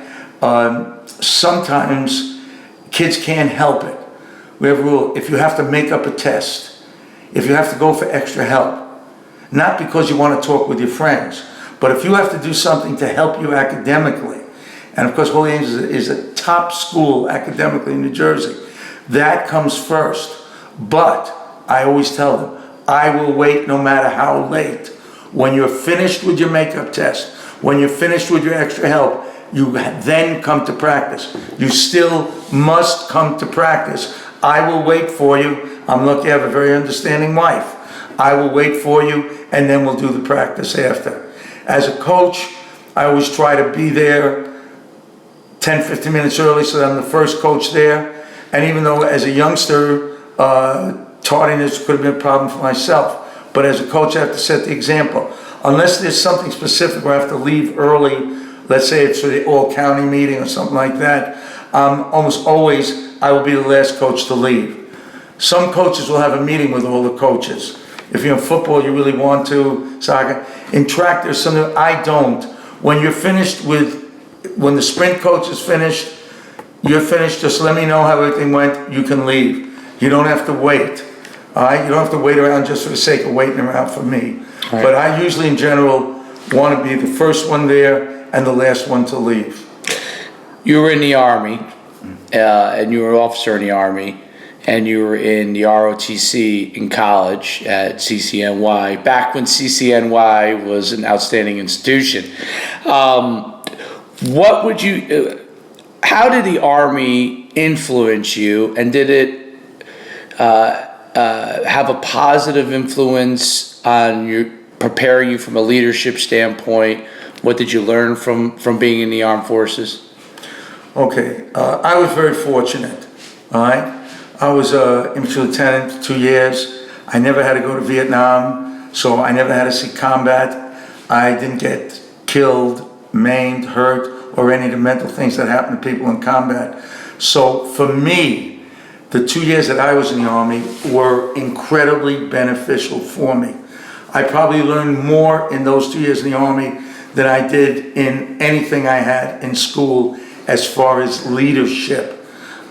Sometimes kids can't help it. We have a rule, if you have to make up a test, if you have to go for extra help, not because you want to talk with your friends, but if you have to do something to help you academically, and of course Holy Angels is a top school academically in New Jersey, that comes first. But I always tell them, I will wait no matter how late. When you're finished with your makeup test, when you're finished with your extra help, you then come to practice. You still must come to practice. I will wait for you. I'm lucky I have a very understanding wife. I will wait for you, and then we'll do the practice after. As a coach, I always try to be there 10, 15 minutes early so that I'm the first coach there. And even though as a youngster, tardiness could have been a problem for myself, but as a coach I have to set the example. Unless there's something specific where I have to leave early, let's say it's for the all-county meeting or something like that, almost always I will be the last coach to leave. Some coaches will have a meeting with all the coaches. If you're in football, you really want to, soccer. In track, there's something I don't. When you're finished with, when the sprint coach is finished, you're finished, just let me know how everything went, you can leave. You don't have to wait. All right? You don't have to wait around just for the sake of waiting around for me. Right. But I usually, in general, want to be the first one there and the last one to leave. You were in the Army, and you were an officer in the Army, and you were in the ROTC in college at CCNY, back when CCNY was an outstanding institution. What would you, how did the Army influence you, and did it have a positive influence on your, preparing you from a leadership standpoint? What did you learn from being in the armed forces? Okay, I was very fortunate, all right? I was an infantry lieutenant for 2 years. I never had to go to Vietnam, so I never had to see combat. I didn't get killed, maimed, hurt, or any of the mental things that happen to people in combat. So for me, the 2 years that I was in the Army were incredibly beneficial for me. I probably learned more in those 2 years in the Army than I did in anything I had in school as far as leadership.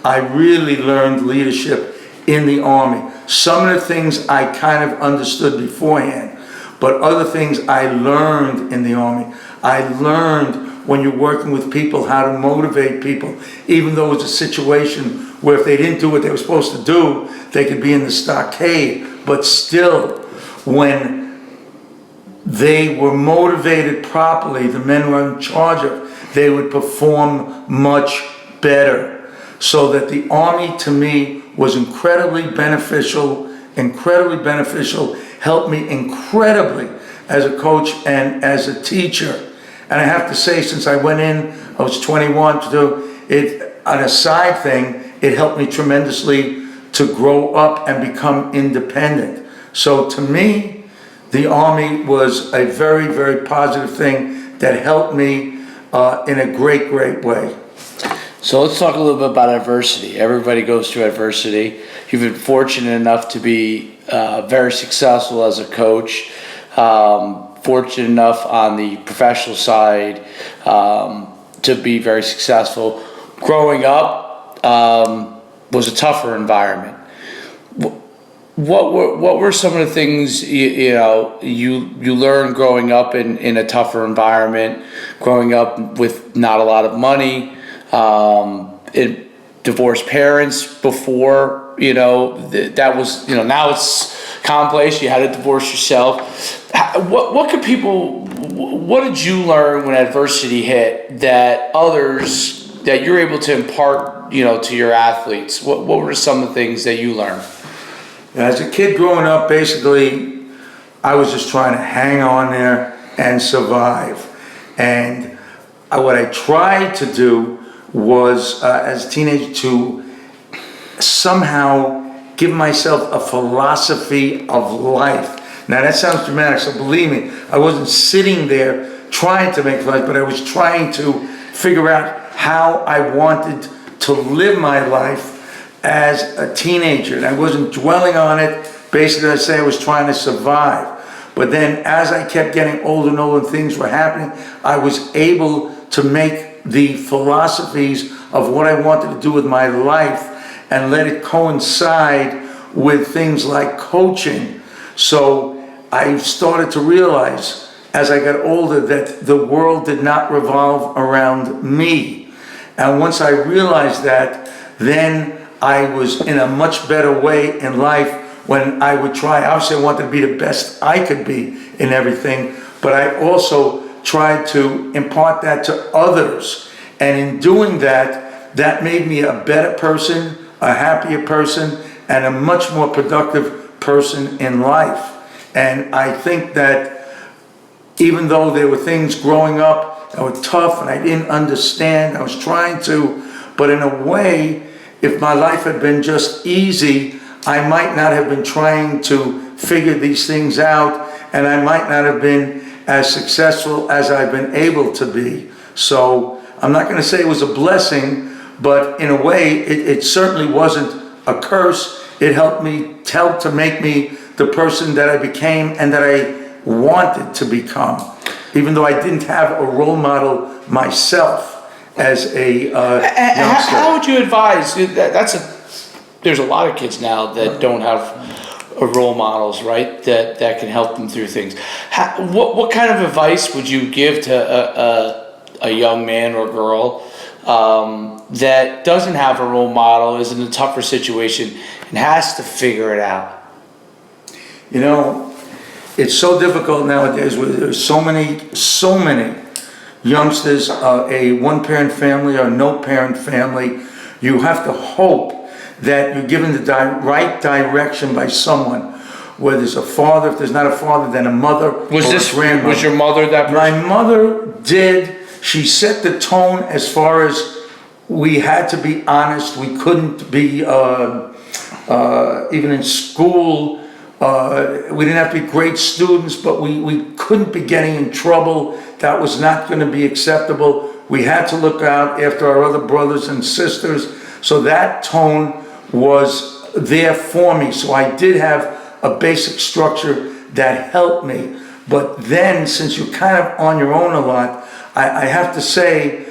I really learned leadership in the Army. Some of the things I kind of understood beforehand, but other things I learned in the Army. I learned when you're working with people how to motivate people, even though it's a situation where if they didn't do what they were supposed to do, they could be in the stockade. But still, when they were motivated properly, the men were in charge of, they would perform much better. So that the Army to me was incredibly beneficial, helped me incredibly as a coach and as a teacher. And I have to say, since I went in, I was 21 to do it, on a side thing, it helped me tremendously to grow up and become independent. So to me, the Army was a very, very positive thing that helped me in a great, great way. So let's talk a little bit about adversity. Everybody goes through adversity. You've been fortunate enough to be very successful as a coach, fortunate enough on the professional side to be very successful. Growing up was a tougher environment. What were some of the things you learned growing up in a tougher environment, growing up with not a lot of money, divorced parents before, that was, now it's commonplace, you had to divorce yourself. What did you learn when adversity hit that you're able to impart, to your athletes? What were some of the things that you learned? As a kid growing up, basically, I was just trying to hang on there and survive. And what I tried to do was, as a teenager, to somehow give myself a philosophy of life. Now that sounds dramatic, so believe me, I wasn't sitting there trying to make life, but I was trying to figure out how I wanted to live my life as a teenager. And I wasn't dwelling on it. Basically, I say I was trying to survive. But then as I kept getting older and older and things were happening, I was able to make the philosophies of what I wanted to do with my life and let it coincide with things like coaching. So I started to realize as I got older that the world did not revolve around me. And once I realized that, then I was in a much better way in life when I would try. Obviously, I wanted to be the best I could be in everything, but I also tried to impart that to others. And in doing that, that made me a better person, a happier person, and a much more productive person in life. And I think that even though there were things growing up that were tough and I didn't understand, I was trying to, but in a way, if my life had been just easy, I might not have been trying to figure these things out, and I might not have been as successful as I've been able to be. So I'm not going to say it was a blessing, but in a way, it certainly wasn't a curse. It helped to make me the person that I became and that I wanted to become, even though I didn't have a role model myself as a youngster. How would you advise? There's a lot of kids now that don't have role models, right? That can help them through things. What kind of advice would you give to a young man or girl that doesn't have a role model, is in a tougher situation, and has to figure it out? It's so difficult nowadays where there's so many youngsters, a one-parent family or no-parent family. You have to hope that you're given the right direction by someone. Whether there's a father, if there's not a father, then a mother or a grandmother. Was your mother that person? My mother did. She set the tone as far as we had to be honest. We couldn't be, even in school, we didn't have to be great students, but we couldn't be getting in trouble. That was not going to be acceptable. We had to look out after our other brothers and sisters. So that tone was there for me. So I did have a basic structure that helped me. But then, since you're kind of on your own a lot, I have to say,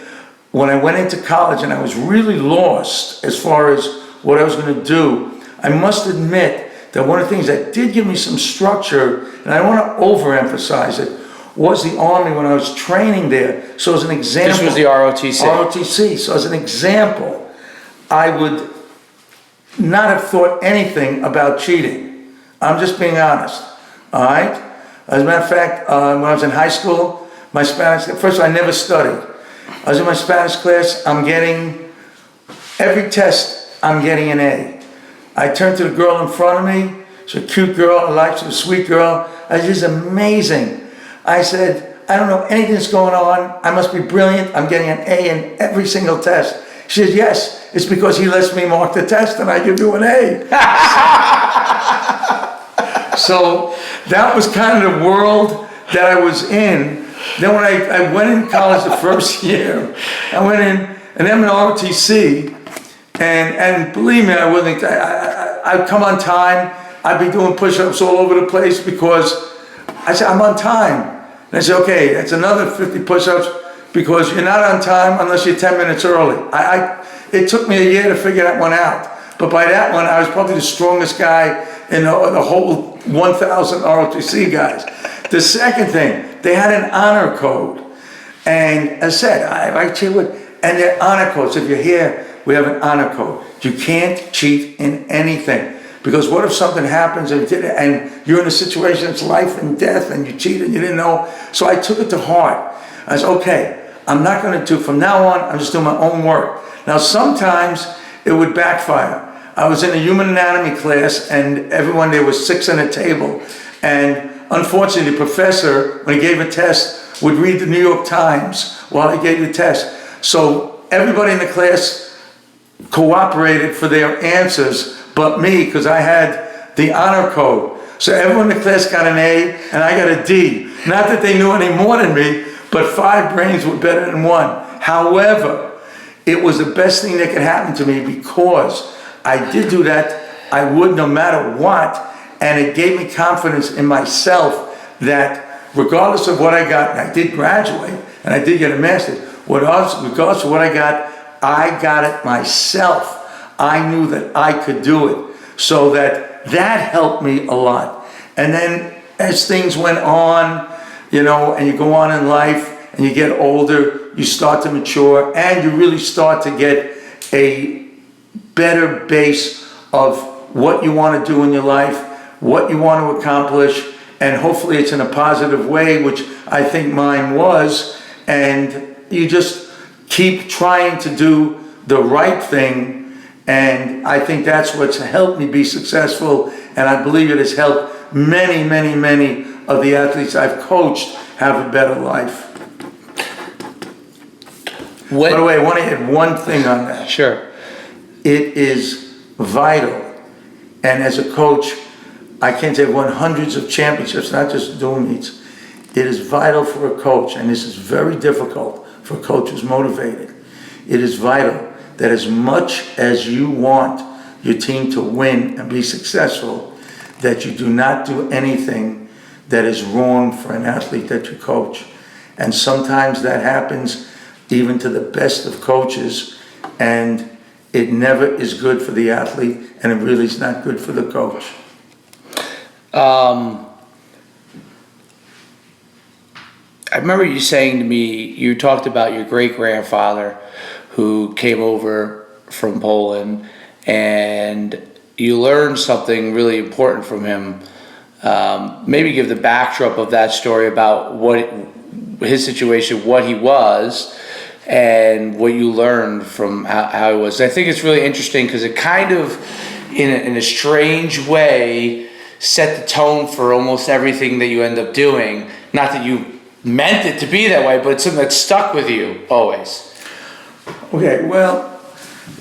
when I went into college and I was really lost as far as what I was going to do, I must admit that one of the things that did give me some structure, and I don't want to overemphasize it, was the Army when I was training there. So as an example... This was the ROTC. ROTC. So as an example, I would not have thought anything about cheating. I'm just being honest, all right? As a matter of fact, when I was in high school, my Spanish, first of all, I never studied. I was in my Spanish class, every test, I'm getting an A. I turned to the girl in front of me, she's a cute girl, I liked her, a sweet girl. I was just amazing. I said, I don't know anything that's going on. I must be brilliant. I'm getting an A in every single test. She said, yes, it's because he lets me mark the test and I give you an A. So that was kind of the world that I was in. Then when I went in college the first year, I went in, and I'm an ROTC, and believe me, I'd come on time. I'd be doing push-ups all over the place because I said, I'm on time. And I said, okay, that's another 50 push-ups because you're not on time unless you're 10 minutes early. It took me a year to figure that one out. But by that one, I was probably the strongest guy in the whole 1,000 ROTC guys. The second thing, they had an honor code. And I said, I cheat with, and they're honor codes. If you're here, we have an honor code. You can't cheat in anything. Because what if something happens and you're in a situation that's life and death and you cheated and you didn't know? So I took it to heart. I said, okay, I'm not going to do, from now on, I'm just doing my own work. Now, sometimes it would backfire. I was in a human anatomy class and everyone there was 6 on a table. And unfortunately, the professor, when he gave a test, would read the New York Times while he gave the test. So everybody in the class cooperated for their answers but me, because I had the honor code. So everyone in the class got an A and I got a D. Not that they knew any more than me, but 5 brains were better than 1. However, it was the best thing that could happen to me because I did do that. I would no matter what. And it gave me confidence in myself that regardless of what I got, and I did graduate and I did get a master's, regardless of what I got it myself. I knew that I could do it. So that helped me a lot. And then as things went on, and you go on in life and you get older, you start to mature and you really start to get a better base of what you want to do in your life, what you want to accomplish, and hopefully it's in a positive way, which I think mine was, and you just keep trying to do the right thing, and I think that's what's helped me be successful, and I believe it has helped many, many, many of the athletes I've coached have a better life. By the way, I want to add one thing on that. Sure. It is vital, and as a coach, I can't say I've won hundreds of championships, not just dual meets. It is vital for a coach, and this is very difficult for a coach who's motivated. It is vital that as much as you want your team to win and be successful, that you do not do anything that is wrong for an athlete that you coach. And sometimes that happens even to the best of coaches, and it never is good for the athlete, and it really is not good for the coach. I remember you saying to me, you talked about your great-grandfather who came over from Poland, and you learned something really important from him. Maybe give the backdrop of that story about his situation, what he was, and what you learned from how he was. I think it's really interesting because it kind of, in a strange way, set the tone for almost everything that you end up doing. Not that you meant it to be that way, but it's something that stuck with you always. Okay, well,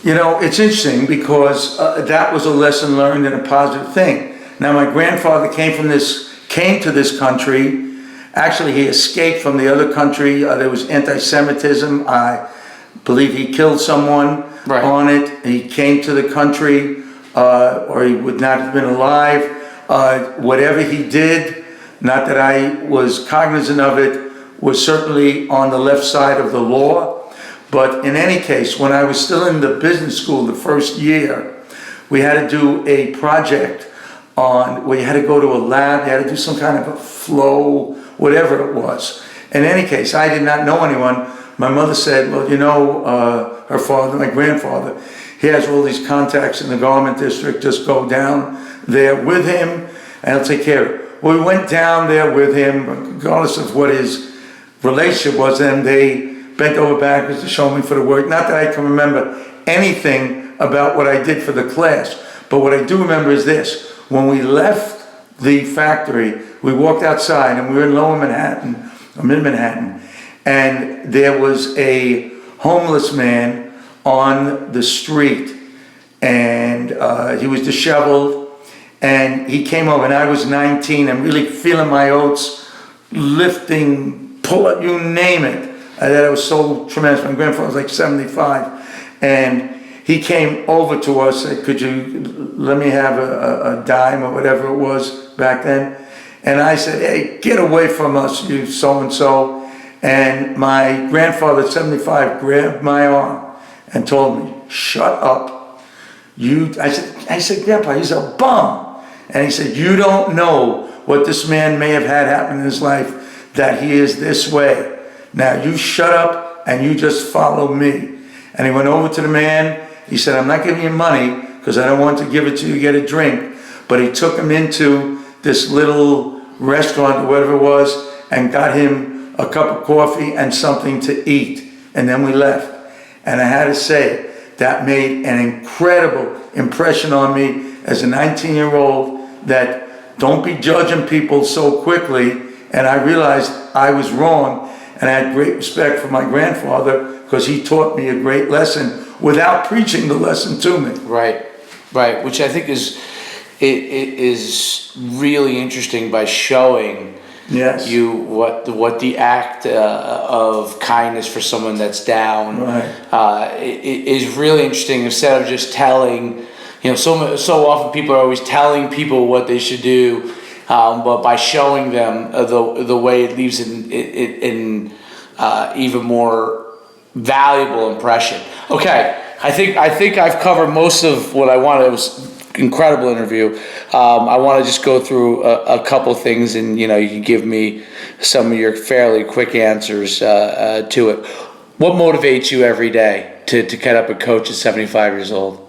it's interesting because that was a lesson learned and a positive thing. Now, my grandfather came to this country. Actually, he escaped from the other country. There was anti-Semitism. I believe he killed someone on it. He came to the country, or he would not have been alive. Whatever he did, not that I was cognizant of it, was certainly on the left side of the law. But in any case, when I was still in the business school the first year, we had to do a project where you had to go to a lab, you had to do some kind of a flow, whatever it was. In any case, I did not know anyone. My mother said, well, her father, my grandfather, he has all these contacts in the garment district, just go down there with him and he'll take care of it. we went down there with him, regardless of what his relationship was, and they bent over backwards to show me for the work. Not that I can remember anything about what I did for the class, but what I do remember is this. When we left the factory, we walked outside, and we were in Lower Manhattan, or Mid-Manhattan, and there was a homeless man on the street, and he was disheveled, and he came over, and I was 19, and really feeling my oats, lifting, pull up, you name it. That was so tremendous. My grandfather was like 75, and he came over to us, said, could you let me have a dime or whatever it was back then? And I said, hey, get away from us, you so-and-so. And my grandfather at 75 grabbed my arm and told me, shut up. I said, Grandpa, he's a bum. And he said, you don't know what this man may have had happen in his life, that he is this way. Now you shut up and you just follow me. And he went over to the man. He said, I'm not giving you money because I don't want to give it to you to get a drink. But he took him into this little restaurant or whatever it was and got him a cup of coffee and something to eat. And then we left. And I had to say, that made an incredible impression on me as a 19-year-old, that don't be judging people so quickly. And I realized I was wrong. And I had great respect for my grandfather because he taught me a great lesson without preaching the lesson to me. Right, right. Which I think is really interesting by showing you what the act of kindness for someone that's down is really interesting. Instead of just telling, so often people are always telling people what they should do. But by showing them the way, it leaves an even more valuable impression. Okay, I think I've covered most of what I wanted. It was an incredible interview. I want to just go through a couple things, and you can give me some of your fairly quick answers to it. What motivates you every day to get up and coach at 75 years old?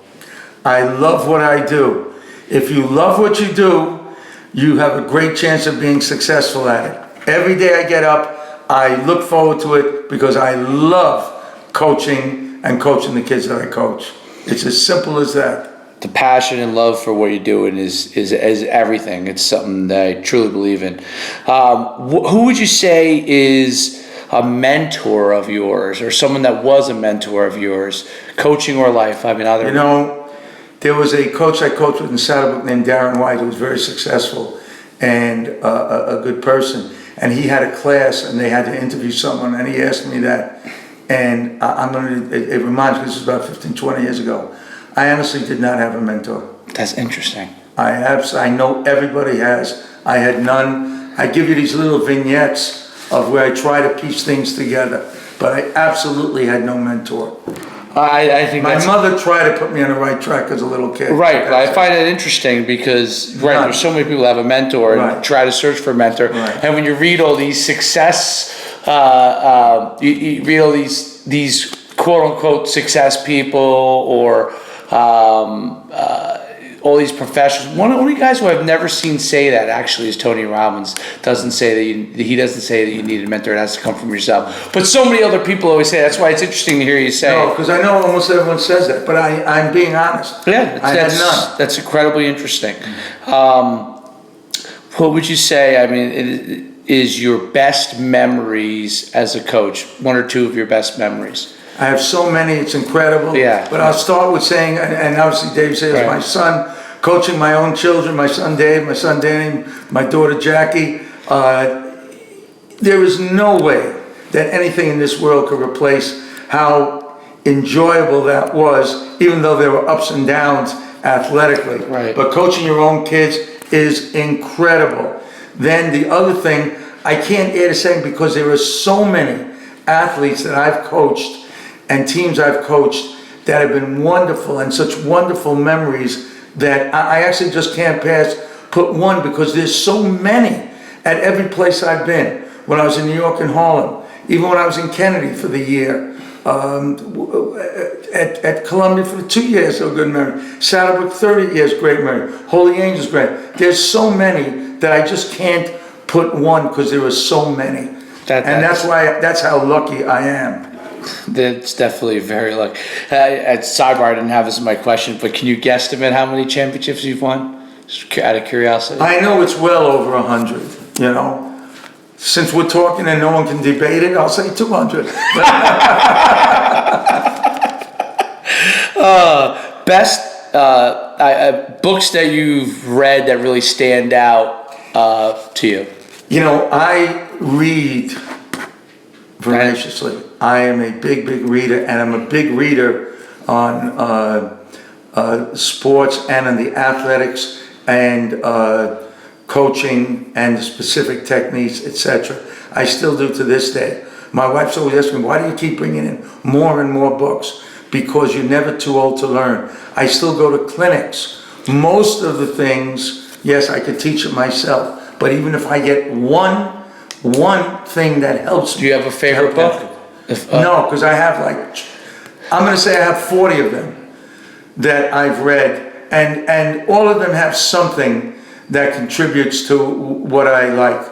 I love what I do. If you love what you do, you have a great chance of being successful at it. Every day I get up, I look forward to it because I love coaching and coaching the kids that I coach. It's as simple as that. The passion and love for what you're doing is everything. It's something that I truly believe in. Who would you say is a mentor of yours, or someone that was a mentor of yours, coaching or life? I mean, there was a coach I coached with in Saddlebrook named Darren White, who was very successful and a good person. And he had a class, and they had to interview someone, and he asked me that. And it reminds me, this was about 15, 20 years ago. I honestly did not have a mentor. That's interesting. I know everybody has. I had none. I give you these little vignettes of where I try to piece things together, but I absolutely had no mentor. I think my mother tried to put me on the right track as a little kid. Right, but I find it interesting because there's so many people who have a mentor and try to search for a mentor. Right. And when you read all these success, you read all these quote unquote success people, or all these professionals. One of the guys who I've never seen say that actually is Tony Robbins. Doesn't say that he doesn't say that you need a mentor. It has to come from yourself. But so many other people always say. That's why it's interesting to hear you say. No, because I know almost everyone says that, but I'm being honest. Yeah, I had none. That's incredibly interesting. What would you say? I mean, is your best memories as a coach? One or two of your best memories? I have so many, it's incredible. Yeah. But I'll start with saying, and obviously Dave says, my son, coaching my own children, my son Dave, my son Danny, my daughter Jackie. There is no way that anything in this world could replace how enjoyable that was, even though there were ups and downs athletically. Right. But coaching your own kids is incredible. Then the other thing, I can't add a second because there are so many athletes that I've coached and teams I've coached that have been wonderful and such wonderful memories that I actually just can't put one because there's so many at every place I've been. When I was in New York and Harlem, even when I was in Kennedy for the year, At Columbia for 2 years, so good memory. Saddlebrook, 30 years, great memory. Holy Angels, great. There's so many that I just can't put one because there are so many. That's how lucky I am. That's definitely very lucky. At sidebar, I didn't have this in my question, but can you guesstimate how many championships you've won? Just out of curiosity. I know it's well over 100, you know. Since we're talking and no one can debate it, I'll say 200. Best books that you've read that really stand out to you? You know, I read voraciously. I am a big reader, and I'm a big reader on sports and on the athletics and coaching and the specific techniques, etc. I still do to this day. My wife's always asking me, why do you keep bringing in more and more books? Because you're never too old to learn. I still go to clinics. Most of the things, yes, I could teach it myself, but even if I get one thing that helps me. Do you have a favorite book? No, because I have I'm going to say I have 40 of them that I've read, and all of them have something that contributes to what I like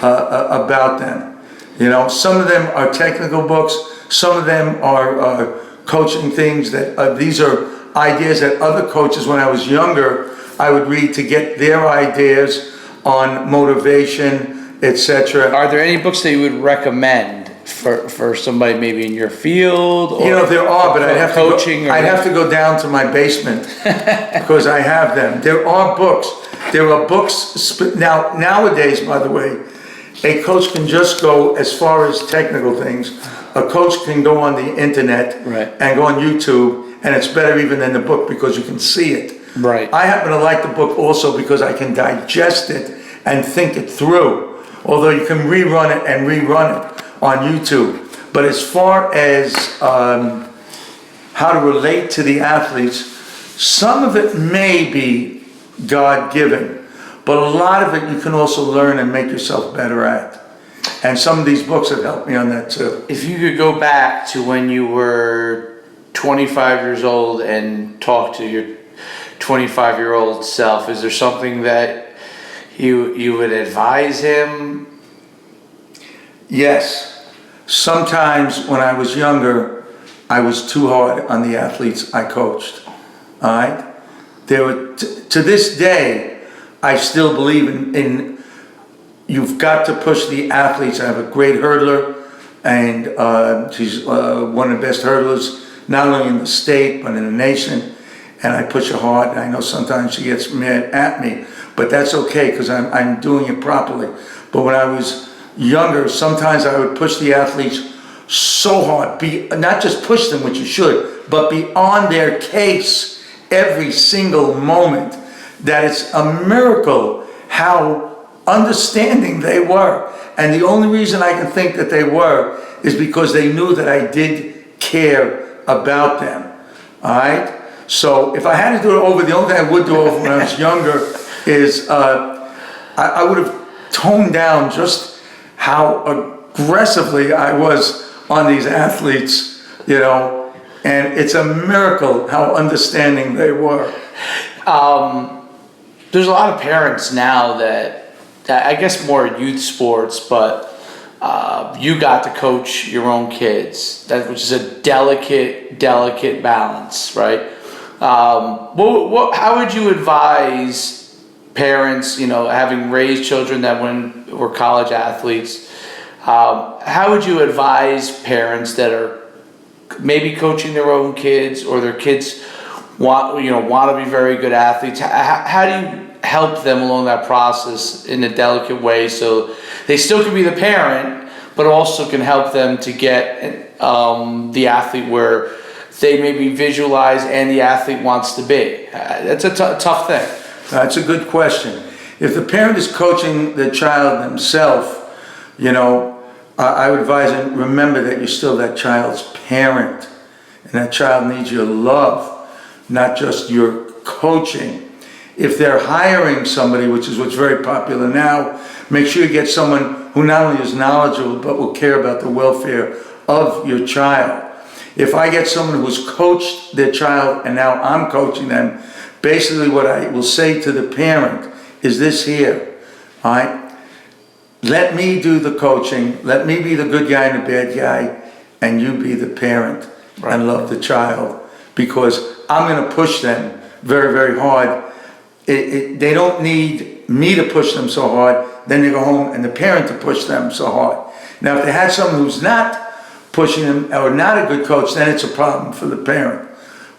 about them. You know, some of them are technical books, some of them are coaching things that these are ideas that other coaches when I was younger I would read to get their ideas on motivation, etc. Are there any books that you would recommend for somebody maybe in your field? Or you know, there are, but I'd have to go down to my basement because I have them. There are books. There are books nowadays, by the way, a coach can just go as far as technical things. A coach can go on the internet and go on YouTube, and it's better even than the book because you can see it. Right. I happen to like the book also because I can digest it and think it through, although you can rerun it on YouTube. But as far as how to relate to the athletes, some of it may be God-given, but a lot of it you can also learn and make yourself better at. And some of these books have helped me on that too. If you could go back to when you were 25 years old and talk to your 25-year-old self, is there something that you would advise him? Yes. Sometimes when I was younger, I was too hard on the athletes I coached. All right? To this day, I still believe in you've got to push the athletes. I have a great hurdler, and she's one of the best hurdlers, not only in the state, but in the nation. And I push her hard. I know sometimes she gets mad at me, but that's okay because I'm doing it properly. But when I was younger, sometimes I would push the athletes so hard, not just push them, which you should, but be on their case every single moment, that it's a miracle how understanding they were. And the only reason I can think that they were is because they knew that I did care about them. All right? So if I had to do it over, the only thing I would do over when I was younger is I would have toned down just how aggressively I was on these athletes, you know, and it's a miracle how understanding they were. There's a lot of parents now that I guess more youth sports, but you got to coach your own kids, which is a delicate balance, right? How would you advise parents, you know, having raised children that were college athletes, how would you advise parents that are maybe coaching their own kids, or their kids want to be very good athletes? How do you help them along that process in a delicate way so they still can be the parent, but also can help them to get the athlete where they maybe visualize and the athlete wants to be? That's a tough thing. That's a good question. If the parent is coaching the child themselves, you know, I would advise them, remember that you're still that child's parent, and that child needs your love, not just your coaching. If they're hiring somebody, which is what's very popular now, make sure you get someone who not only is knowledgeable but will care about the welfare of your child. if I get someone who's coached their child and now I'm coaching them, basically what I will say to the parent is this here, all right? Let me do the coaching, let me be the good guy and the bad guy, and you be the parent and love the child, because I'm gonna push them very, very hard. They don't need me to push them so hard, then they go home and the parent to push them so hard. Now, if they had someone who's not pushing them or not a good coach, then it's a problem for the parent.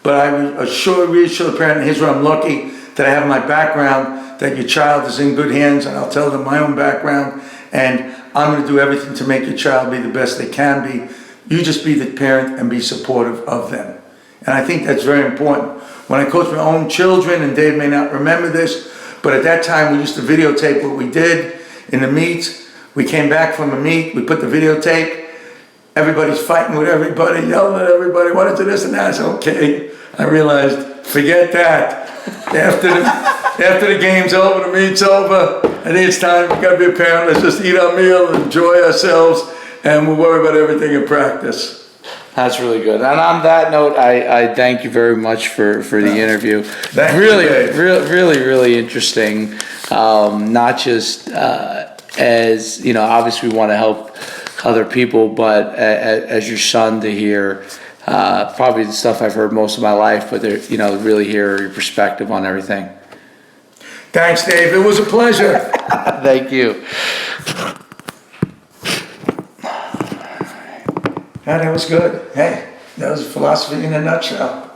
But I would reassure the parent, and here's where I'm lucky that I have my background, that your child is in good hands, and I'll tell them my own background, and I'm gonna do everything to make your child be the best they can be. You just be the parent and be supportive of them. And I think that's very important. When I coach my own children, and Dave may not remember this, but at that time we used to videotape what we did in the meets. We came back from a meet, we put the videotape, everybody's fighting with everybody, yelling at everybody, what is this and that? I said, okay. I realized, forget that. After the game's over, the meet's over, I think it's time, we gotta be a parent, let's just eat our meal, enjoy ourselves, and we'll worry about everything in practice. That's really good. And on that note, I thank you very much for the interview. Thank you, really, Dave. really interesting. Not just as, you know, obviously we want to help other people, but as your son to hear probably the stuff I've heard most of my life, but you know, really hear your perspective on everything. Thanks, Dave, it was a pleasure. Thank you. Yeah, that was good. Hey, that was philosophy in a nutshell.